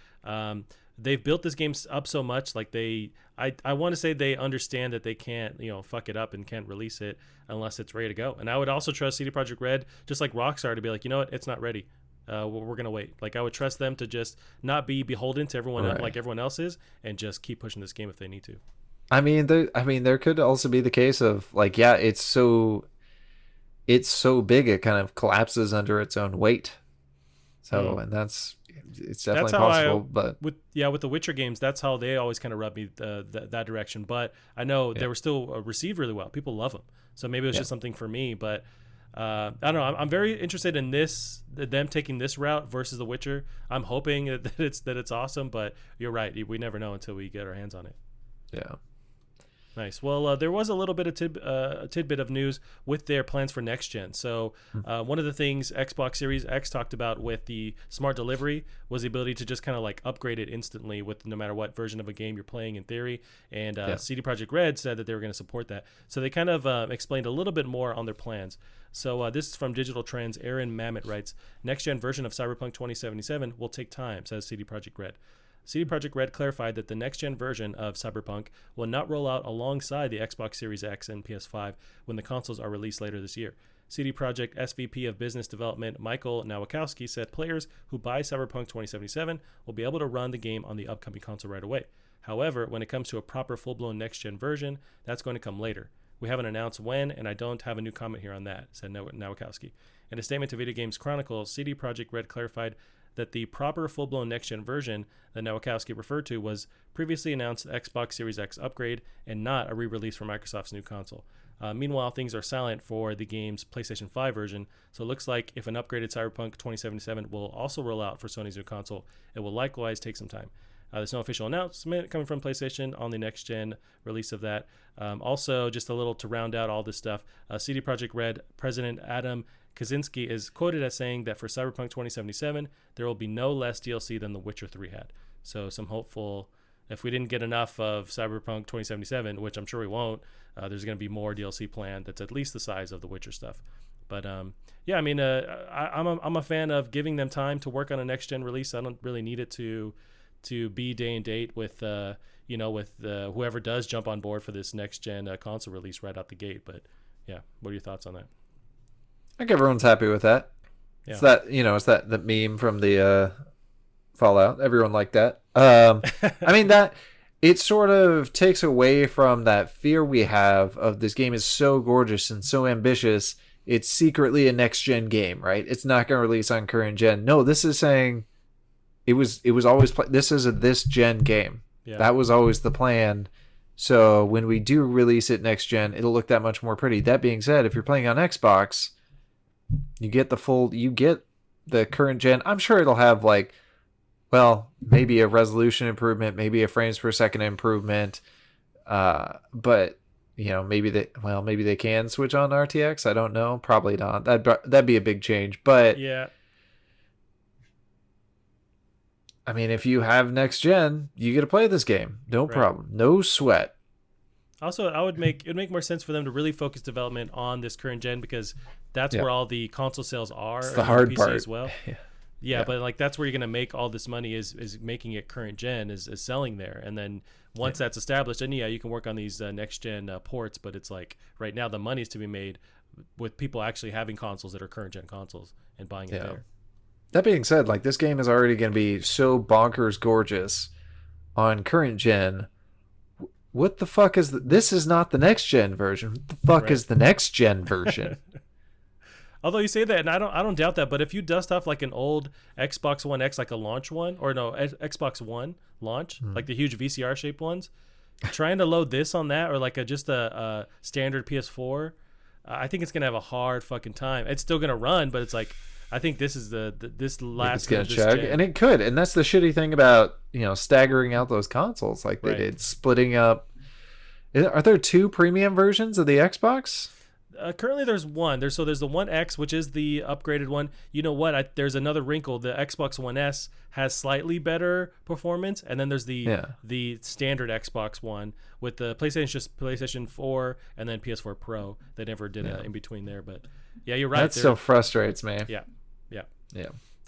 They've built this game up so much, like I want to say they understand that they can't fuck it up and can't release it unless it's ready to go. And I would also trust CD Projekt Red, just like Rockstar, to be like, you know what, it's not ready. We're gonna wait. Like, I would trust them to just not be beholden to everyone like everyone else is, and just keep pushing this game if they need to. I mean, there could also be the case of like, yeah, it's so big it kind of collapses under its own weight. So, and it's definitely possible. But with the Witcher games, that's how they always kind of rub me that direction. But I know they were still received really well. People love them. So maybe it was just something for me. But I don't know. I'm very interested in them taking this route versus The Witcher. I'm hoping that it's awesome. But you're right. We never know until we get our hands on it. Yeah. Nice. Well, there was a little bit of tidbit of news with their plans for next gen. So one of the things Xbox Series X talked about with the smart delivery was the ability to just kind of like upgrade it instantly with no matter what version of a game you're playing in theory. And CD Projekt Red said that they were going to support that. So they kind of explained a little bit more on their plans. So this is from Digital Trends. Aaron Mamet writes, next gen version of Cyberpunk 2077 will take time, says CD Projekt Red. CD Projekt Red clarified that the next-gen version of Cyberpunk will not roll out alongside the Xbox Series X and PS5 when the consoles are released later this year. CD Projekt SVP of Business Development Michael Nowakowski said players who buy Cyberpunk 2077 will be able to run the game on the upcoming console right away. However, when it comes to a proper full-blown next-gen version, that's going to come later. We haven't announced when, and I don't have a new comment here on that, said Nowakowski. In a statement to Video Games Chronicle, CD Projekt Red clarified that the proper full-blown next-gen version that Nowakowski referred to was previously announced Xbox Series X upgrade and not a re-release for Microsoft's new console. Meanwhile, things are silent for the game's PlayStation 5 version, so it looks like if an upgraded Cyberpunk 2077 will also roll out for Sony's new console, it will likewise take some time. There's no official announcement coming from PlayStation on the next-gen release of that. Also, just a little to round out all this stuff, CD Projekt Red President Adam Kaczynski is quoted as saying that for Cyberpunk 2077, there will be no less DLC than The Witcher 3 had. So some hopeful, if we didn't get enough of Cyberpunk 2077, which I'm sure we won't, there's going to be more DLC planned that's at least the size of The Witcher stuff. But yeah, I mean, I'm a fan of giving them time to work on a next-gen release. I don't really need it to be day and date with whoever does jump on board for this next-gen console release right out the gate. But yeah, what are your thoughts on that? I think everyone's happy with that. Yeah. It's that meme from the Fallout. Everyone liked that. I mean, that it sort of takes away from that fear we have of this game is so gorgeous and so ambitious. It's secretly a next gen game, right? It's not going to release on current gen. No, this is saying it was always this is a this gen game. Yeah. That was always the plan. So when we do release it next gen, it'll look that much more pretty. That being said, if you're playing on Xbox, you get the current gen. I'm sure it'll have maybe a resolution improvement, maybe a frames per second improvement. But maybe they can switch on RTX. I don't know. Probably not. That'd be a big change. But yeah, I mean, if you have next gen, you get to play this game. No problem. No sweat. Also, it would make more sense for them to really focus development on this current gen because that's where all the console sales are. It's the hard PC part as well. Yeah, but like that's where you're gonna make all this money is making it current gen, is selling there, and then once that's established, then you can work on these next gen ports. But it's like right now the money's to be made with people actually having consoles that are current gen consoles and buying it there. That being said, like this game is already going to be so bonkers gorgeous on current gen. What the fuck is this? Is not the next gen version. What the fuck is the next gen version? Although you say that, and I don't doubt that, but if you dust off like an old Xbox One X, like a launch one, or no, Xbox One launch, like the huge VCR shaped ones, trying to load this on that, or like just a standard PS4, I think it's gonna have a hard fucking time. It's still gonna run, but it's like I think this is this last. It's gonna chug, and it could, and that's the shitty thing about staggering out those consoles like they did, splitting up. Are there 2 premium versions of the Xbox? Currently, there's one. There's the One X, which is the upgraded one. You know what? There's another wrinkle. The Xbox One S has slightly better performance, and then there's the standard Xbox One with the PlayStation 4 and then PS4 Pro. They never did it in between there, but yeah, you're right. That still frustrates me. Yeah.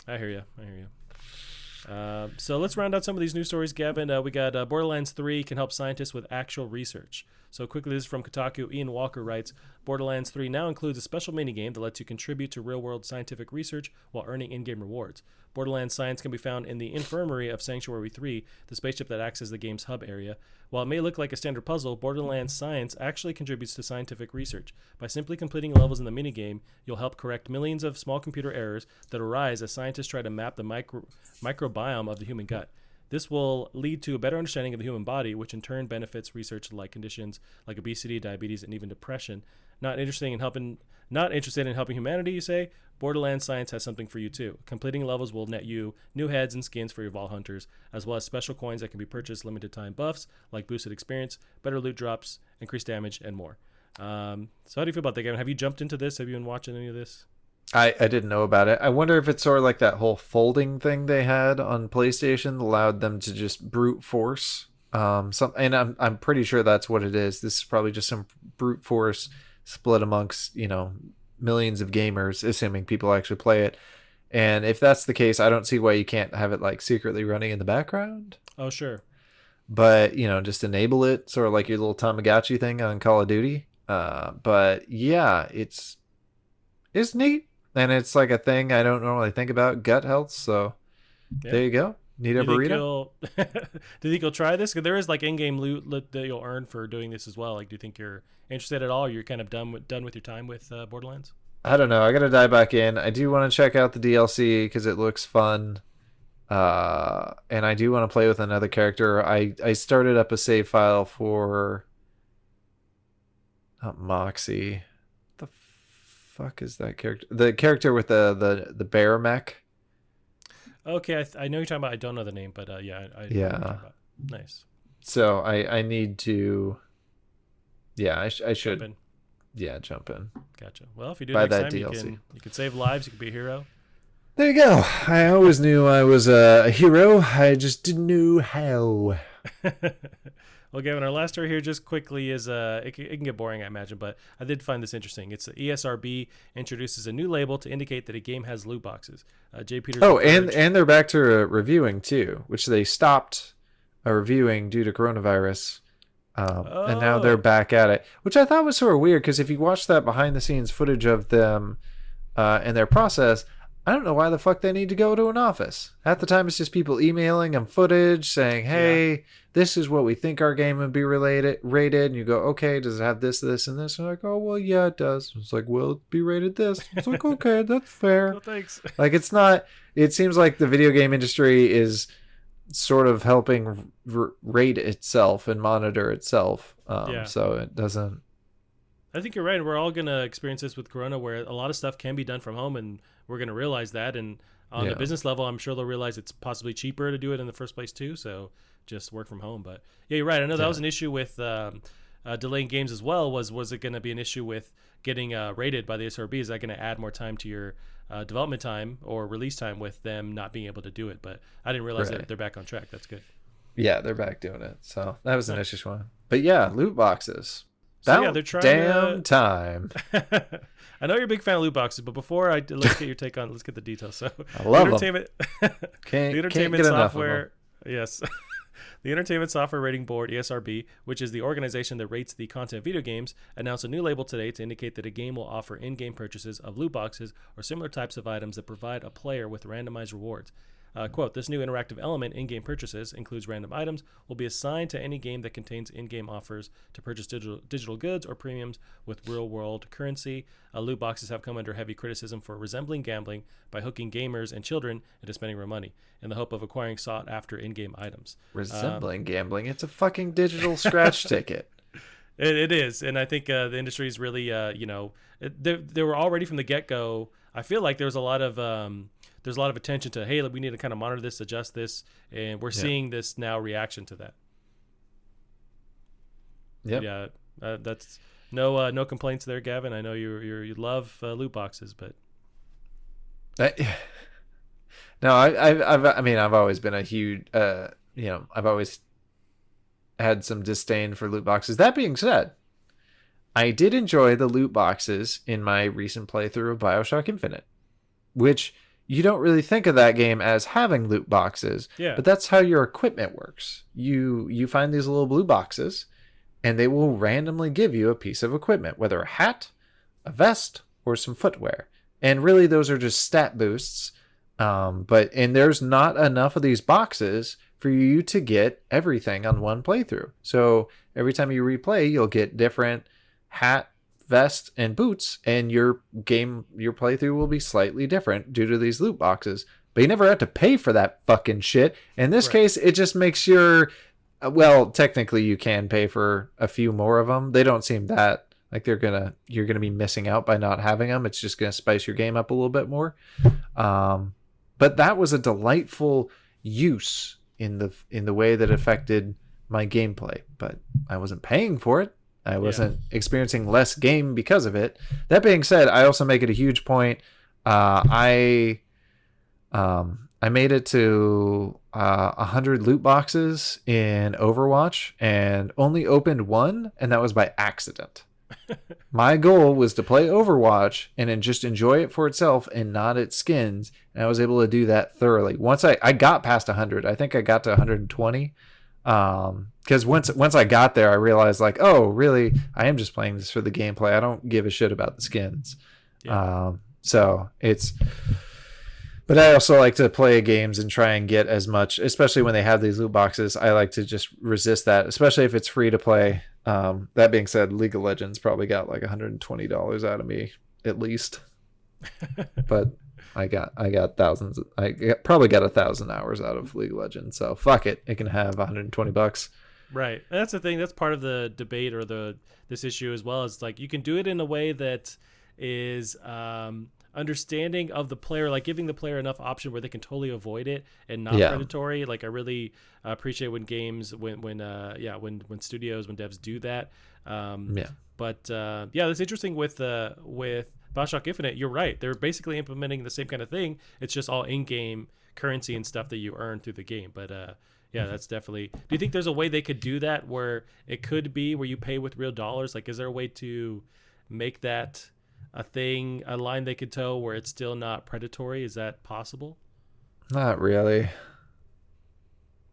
I hear you. So let's round out some of these news stories, Gavin. We got Borderlands 3 can help scientists with actual research. So quickly, this is from Kotaku. Ian Walker writes, Borderlands 3 now includes a special minigame that lets you contribute to real-world scientific research while earning in-game rewards. Borderlands science can be found in the infirmary of Sanctuary 3, the spaceship that acts as the game's hub area. While it may look like a standard puzzle, Borderlands science actually contributes to scientific research. By simply completing levels in the minigame, you'll help correct millions of small computer errors that arise as scientists try to map the microbiome of the human gut. This will lead to a better understanding of the human body, which in turn benefits research like conditions like obesity, diabetes, and even depression. Not interested in helping humanity, you say? Borderlands science has something for you too. Completing levels will net you new heads and skins for your Vault Hunters, as well as special coins that can be purchased limited time buffs like boosted experience, better loot drops, increased damage, and more. So how do you feel about that game? Have you jumped into this? Have you been watching any of this? I didn't know about it. I wonder if it's sort of like that whole folding thing they had on PlayStation that allowed them to just brute force and I'm pretty sure that's what it is. This is probably just some brute force split amongst millions of gamers, assuming people actually play it. And if that's the case, I don't see why you can't have it like secretly running in the background. Oh sure. But just enable it, sort of like your little Tamagotchi thing on Call of Duty. But yeah, it's neat. And it's like a thing I don't normally think about, gut health. So there you go. Need a burrito? Do you think you'll try this? Because there is like in-game loot that you'll earn for doing this as well. Like, do you think you're interested at all? Or you're kind of done with your time with Borderlands? I don't know. I got to dive back in. I do want to check out the DLC because it looks fun. And I do want to play with another character. I started up a save file for not Moxie. Fuck is that character? The character with the bear mech. Okay, I know you're talking about. I don't know the name, but I know what you're talking about. Nice. So I need to. Yeah, I should. Jump in. Yeah, jump in. Gotcha. Well, if you do it next time, you can save lives. You can be a hero. There you go. I always knew I was a hero. I just didn't know how. Well, Gavin, our last story here just quickly is it can get boring, I imagine, but I did find this interesting. It's ESRB introduces a new label to indicate that a game has loot boxes. Jay Peters. Oh, and they're back to reviewing too, which they stopped reviewing due to coronavirus. And now they're back at it, which I thought was sort of weird because if you watch that behind the scenes footage of them and their process, I don't know why the fuck they need to go to an office. At the time, it's just people emailing them footage saying, hey, this is what we think our game would be rated. And you go, okay, does it have this, this, and this? And they're like, oh, well, yeah, it does. It's like, well, it'd be rated this. It's like, okay, that's fair. Well, thanks. Like, it's not, it seems like the video game industry is sort of helping rate itself and monitor itself. So it doesn't. I think you're right. We're all going to experience this with Corona where a lot of stuff can be done from home and we're going to realize that. And on the business level, I'm sure they'll realize it's possibly cheaper to do it in the first place too. So just work from home. But yeah, you're right. I know that was an issue with delaying games as well. Was it going to be an issue with getting rated by the SRB? Is that going to add more time to your development time or release time with them not being able to do it? But I didn't realize that they're back on track. That's good. Yeah, they're back doing it. So that was an issue one. But yeah, loot boxes. So yeah, they're trying damn time. I know you're a big fan of loot boxes, but before let's get your take on. Let's get the details. So I love entertainment, can't entertainment get software. Yes, the Entertainment Software Rating Board (ESRB), which is the organization that rates the content of video games, announced a new label today to indicate that a game will offer in-game purchases of loot boxes or similar types of items that provide a player with randomized rewards. Quote, this new interactive element, in-game purchases, includes random items, will be assigned to any game that contains in-game offers to purchase digital goods or premiums with real-world currency. Loot boxes have come under heavy criticism for resembling gambling by hooking gamers and children into spending real money in the hope of acquiring sought-after in-game items. Resembling gambling? It's a fucking digital scratch ticket. It is, and I think the industry is really, they were already from the get-go. I feel like there's a lot of attention to, hey, we need to kind of monitor this, adjust this, and we're seeing this now reaction to that. Yeah, that's no complaints there, Gavin. I know you love loot boxes, but no, I've always been a huge, I've always had some disdain for loot boxes. That being said, I did enjoy the loot boxes in my recent playthrough of BioShock Infinite, which you don't really think of that game as having loot boxes, but that's how your equipment works. You find these little blue boxes, and they will randomly give you a piece of equipment, whether a hat, a vest, or some footwear. And really, those are just stat boosts. But there's not enough of these boxes for you to get everything on one playthrough. So every time you replay, you'll get different hat, vest, and boots, and your playthrough will be slightly different due to these loot boxes. But you never have to pay for that fucking shit. In this case, it just makes well, technically you can pay for a few more of them. They don't seem that like you're gonna be missing out by not having them. It's just gonna spice your game up a little bit more. But that was a delightful use in the way that affected my gameplay. But I wasn't paying for it. I wasn't experiencing less game because of it. That being said, I also make it a huge point. I made it to 100 loot boxes in Overwatch and only opened one, and that was by accident. My goal was to play Overwatch and then just enjoy it for itself and not its skins, and I was able to do that thoroughly. Once I got past 100, I think I got to 120. Because once I got there, I realized like, oh, really, I am just playing this for the gameplay. I don't give a shit about the skins. So it's, but I also like to play games and try and get as much, especially when they have these loot boxes. I like to just resist that, especially if it's free to play. That being said, League of Legends probably got like $120 out of me at least, but I got thousands. Probably got 1,000 hours out of League of Legends. So fuck it. It can have $120. Right. And that's the thing. That's part of the debate or this issue as well. Is like you can do it in a way that is understanding of the player, like giving the player enough option where they can totally avoid it and not predatory. Like I really appreciate when games, when studios, when devs do that. But that's interesting with BioShock Infinite. You're right. They're basically implementing the same kind of thing. It's just all in-game currency and stuff that you earn through the game. But that's definitely. Do you think there's a way they could do that where it could be where you pay with real dollars? Like, is there a way to make that a line they could toe where it's still not predatory? Is that possible? Not really.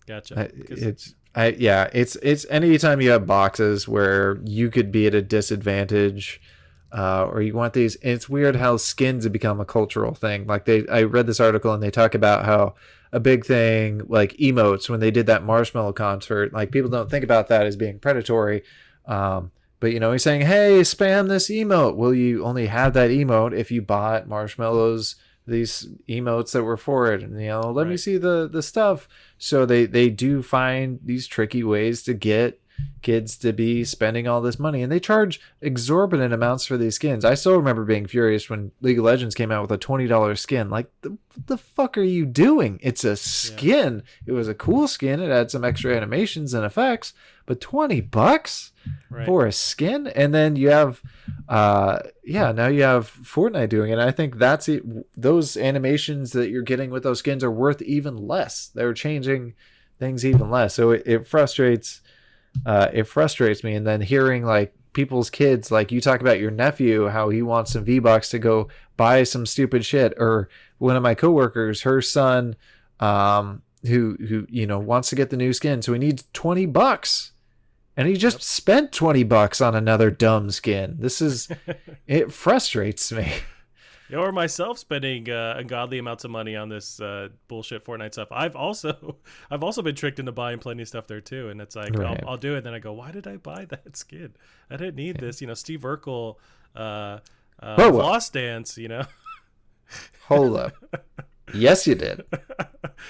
Gotcha. It's anytime you have boxes where you could be at a disadvantage, or you want these. It's weird how skins have become a cultural thing. Like I read this article and they talk about how a big thing like emotes when they did that Marshmallow concert. Like people don't think about that as being predatory. But he's saying, hey, spam this emote. Well, you only have that emote if you bought Marshmallows, these emotes that were for it. And, let me see the stuff. So they do find these tricky ways to get kids to be spending all this money. And they charge exorbitant amounts for these skins. I still remember being furious when League of Legends came out with a $20 skin. Like, the fuck are you doing? It's a skin. It was a cool skin. It had some extra animations and effects. But $20 for a skin, and then you have, now you have Fortnite doing it. And I think that's it. Those animations that you're getting with those skins are worth even less. They're changing things even less. So it frustrates me. And then hearing like people's kids. Like, you talk about your nephew, how he wants some V-Bucks to go buy some stupid shit, or one of my coworkers, her son, who wants to get the new skin, so he needs $20, and he just spent $20 on another dumb skin. It frustrates me. Or myself spending ungodly amounts of money on this bullshit Fortnite stuff. I've also been tricked into buying plenty of stuff there too, and it's like, right. I'll do it, and then I go, why did I buy that skin? I didn't need this. Steve Urkel floss dance. Hold up. Yes, you did.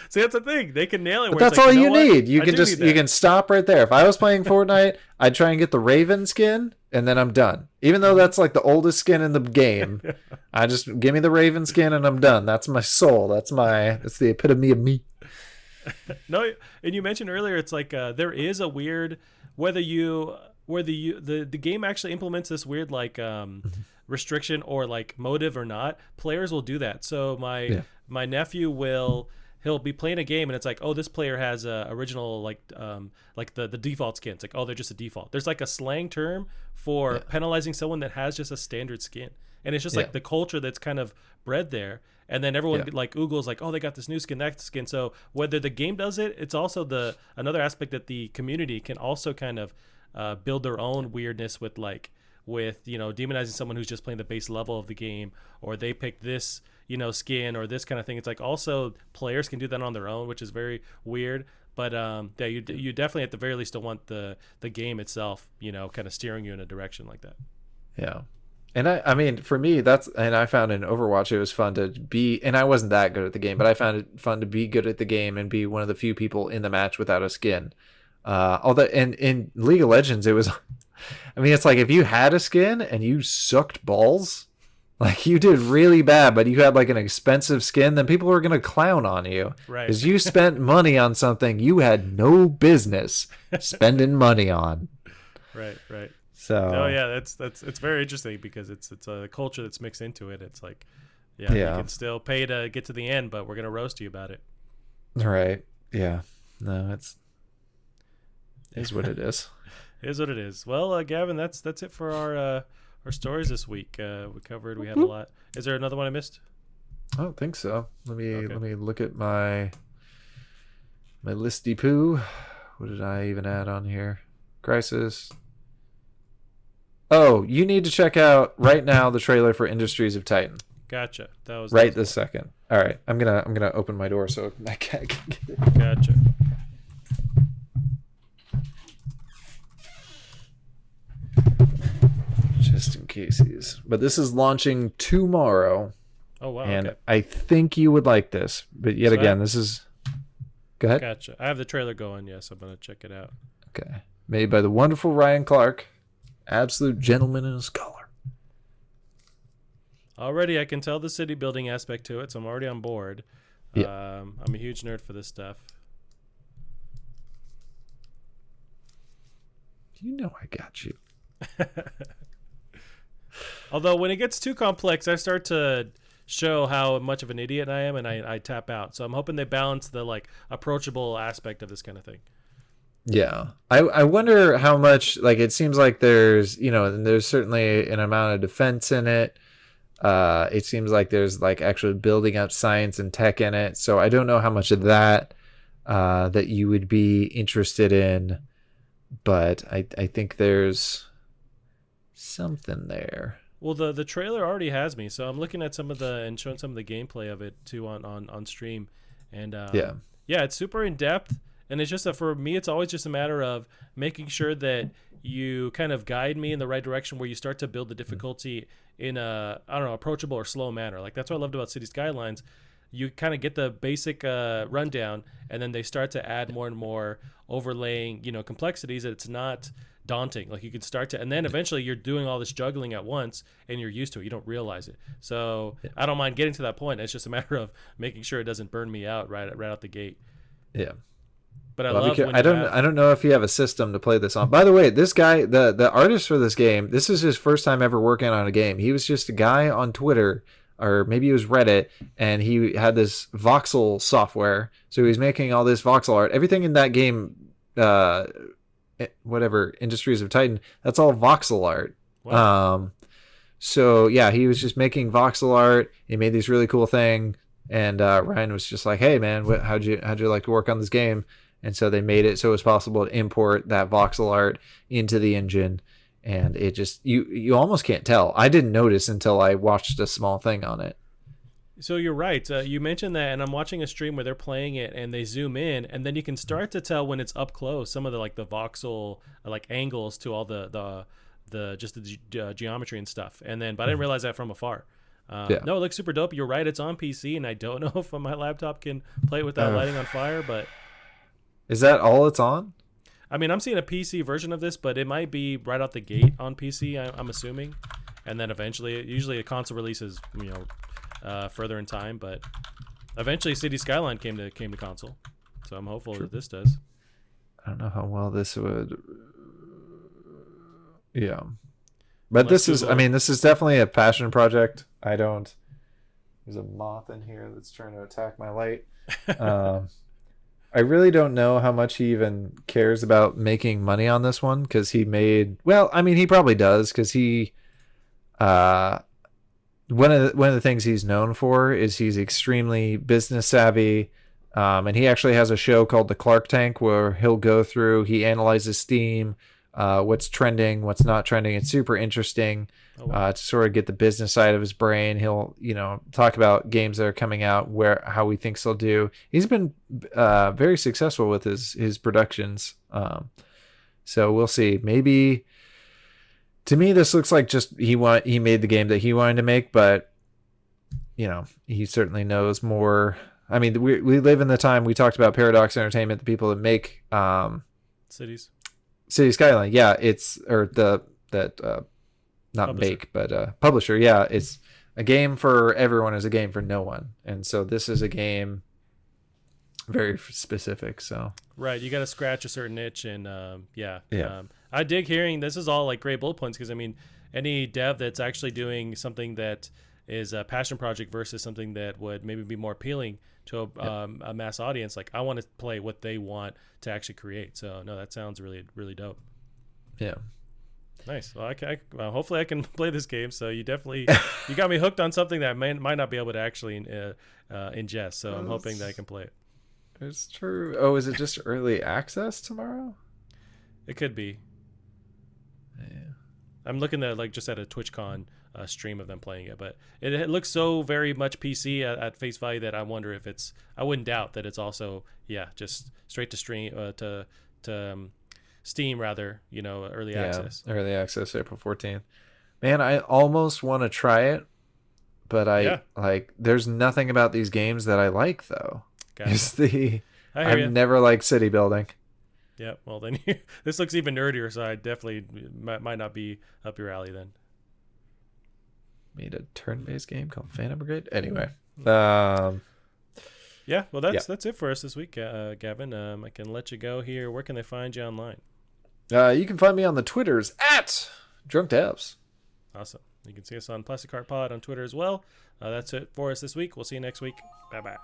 See, that's the thing. They can nail it. But that's all you need. You can stop right there. If I was playing Fortnite, I'd try and get the Raven skin, and then I'm done. Even though that's like the oldest skin in the game, I just give me the Raven skin and I'm done. That's my soul. That's the epitome of me. No, and you mentioned earlier, it's like there is a weird whether the game actually implements this weird like restriction or like motive or not. Players will do that. So my nephew he'll be playing a game and it's like, oh, this player has a original like the default skin. It's like, oh, they're just a default. There's like a slang term for penalizing someone that has just a standard skin, and it's just like the culture that's kind of bred there. And then everyone like oogles like, oh, they got this new skin, that skin. So whether the game does it, it's also another aspect that the community can also kind of build their own weirdness with demonizing someone who's just playing the base level of the game, or they pick this skin or this kind of thing. It's like also players can do that on their own, which is very weird. But you definitely at the very least don't want the game itself kind of steering you in a direction like that. Yeah. And I mean, for me, I found in Overwatch it was fun to be, and I wasn't that good at the game, but I found it fun to be good at the game and be one of the few people in the match without a skin. Although in League of Legends it was, I mean, it's like if you had a skin and you sucked balls, like you did really bad, but you had like an expensive skin, then people were going to clown on you. Right. Because you spent money on something you had no business spending money on. Right. So. Oh yeah, it's very interesting because it's a culture that's mixed into it. It's like, you can still pay to get to the end, but we're going to roast you about it. Right. Yeah. No, it's what it is. It is what it is. Well, Gavin, that's it for our stories this week. We had a lot. Is there another one I missed? I don't think so. Let me look at my listy poo. What did I even add on here? Crysis. Oh, you need to check out right now the trailer for Industries of Titan. Gotcha. That was this second. All right, I'm gonna open my door so my cat can get it. Gotcha. Just in case but this is launching tomorrow. Oh wow! And okay. I think you would like this, but yet again, this is. Go ahead. Gotcha. I have the trailer going. Yes, I'm gonna check it out. Okay, made by the wonderful Ryan Clark, absolute gentleman and a scholar. Already, I can tell the city building aspect to it, so I'm already on board. Yeah. I'm a huge nerd for this stuff. You know I got you. Although when it gets too complex, I start to show how much of an idiot I am, and I tap out. So I'm hoping they balance the like approachable aspect of this kind of thing. Yeah, I wonder how much, like, it seems like there's there's certainly an amount of defense in it. It seems like there's like actually building up science and tech in it. So I don't know how much of that that you would be interested in, but I think there's something there. Well, the trailer already has me, so I'm looking at showing some of the gameplay of it too on stream, and it's super in depth, and it's just that for me, it's always just a matter of making sure that you kind of guide me in the right direction where you start to build the difficulty in a approachable or slow manner. Like that's what I loved about City Skylines. You kind of get the basic rundown, and then they start to add more and more overlaying, complexities that it's not daunting. Like you could start to, and then eventually you're doing all this juggling at once, and you're used to it. You don't realize it. So I don't mind getting to that point. It's just a matter of making sure it doesn't burn me out right out the gate. Yeah. But I love. I don't know if you have a system to play this on. By the way, this guy, the artist for this game, this is his first time ever working on a game. He was just a guy on Twitter, or maybe it was Reddit, and he had this voxel software. So he was making all this voxel art. Everything in that game whatever Industries of Titan, that's all voxel art. Wow. So yeah, he was just making voxel art. He made these really cool things, and Ryan was just like, "Hey man, how'd you like to work on this game?" And so they made it so it was possible to import that voxel art into the engine, and it just you almost can't tell. I didn't notice until I watched a small thing on it. So you're right. You mentioned that, and I'm watching a stream where they're playing it, and they zoom in, and then you can start to tell when it's up close some of the voxel angles to all the geometry and stuff. And then, but I didn't realize that from afar. No, it looks super dope. You're right. It's on PC, and I don't know if my laptop can play it without lighting on fire. But is that all it's on? I mean, I'm seeing a PC version of this, but it might be right out the gate on PC. I'm assuming, and then eventually, usually a console releases, further in time, but eventually City Skyline came to console, so I'm hopeful that this does. I don't know how well this would. Yeah, but this is definitely a passion project. There's a moth in here that's trying to attack my light. I really don't know how much he even cares about making money on this one, because he probably does, because he one of the things he's known for is he's extremely business savvy, and he actually has a show called the Clark Tank where he analyzes Steam, what's trending, what's not trending. It's super interesting. To sort of get the business side of his brain. He'll talk about games that are coming out, how he thinks they'll do. He's been very successful with his productions, so we'll see. Maybe to me this looks like just he made the game that he wanted to make, but he certainly knows more. I mean, we live in the time we talked about Paradox Entertainment, the people that make City Skyline. Yeah, not publisher. Make, but publisher. Yeah, it's a game for everyone is a game for no one, and so this is a game very specific. So right, you got to scratch a certain itch, and I dig hearing this is all great bullet points, because I mean, any dev that's actually doing something that is a passion project versus something that would maybe be more appealing to a mass audience, I want to play what they want to actually create. So no, that sounds really, really dope. Yeah. Nice. Well, hopefully I can play this game. So you got me hooked on something that I might not be able to actually ingest. So I'm hoping that I can play it. It's true. Oh, is it just early access tomorrow? It could be. Yeah. I'm looking at just at a TwitchCon stream of them playing it, but it looks so very much PC at face value that I wonder if I wouldn't doubt that it's also just straight to stream to Steam rather, early access. Early access April 14th. Man, I almost want to try it, but there's nothing about these games that I like though. I've never liked city building. Yeah, well then this looks even nerdier, so I definitely might not be up your alley then. Made a turn-based game called Phantom Brigade. Anyway, yeah, well that's it for us this week, Gavin. I can let you go here. Where can they find you online? You can find me on the Twitters at Drunk Devs. Awesome. You can see us on Plastic Heart Pod on Twitter as well. That's it for us this week. We'll see you next week. Bye bye.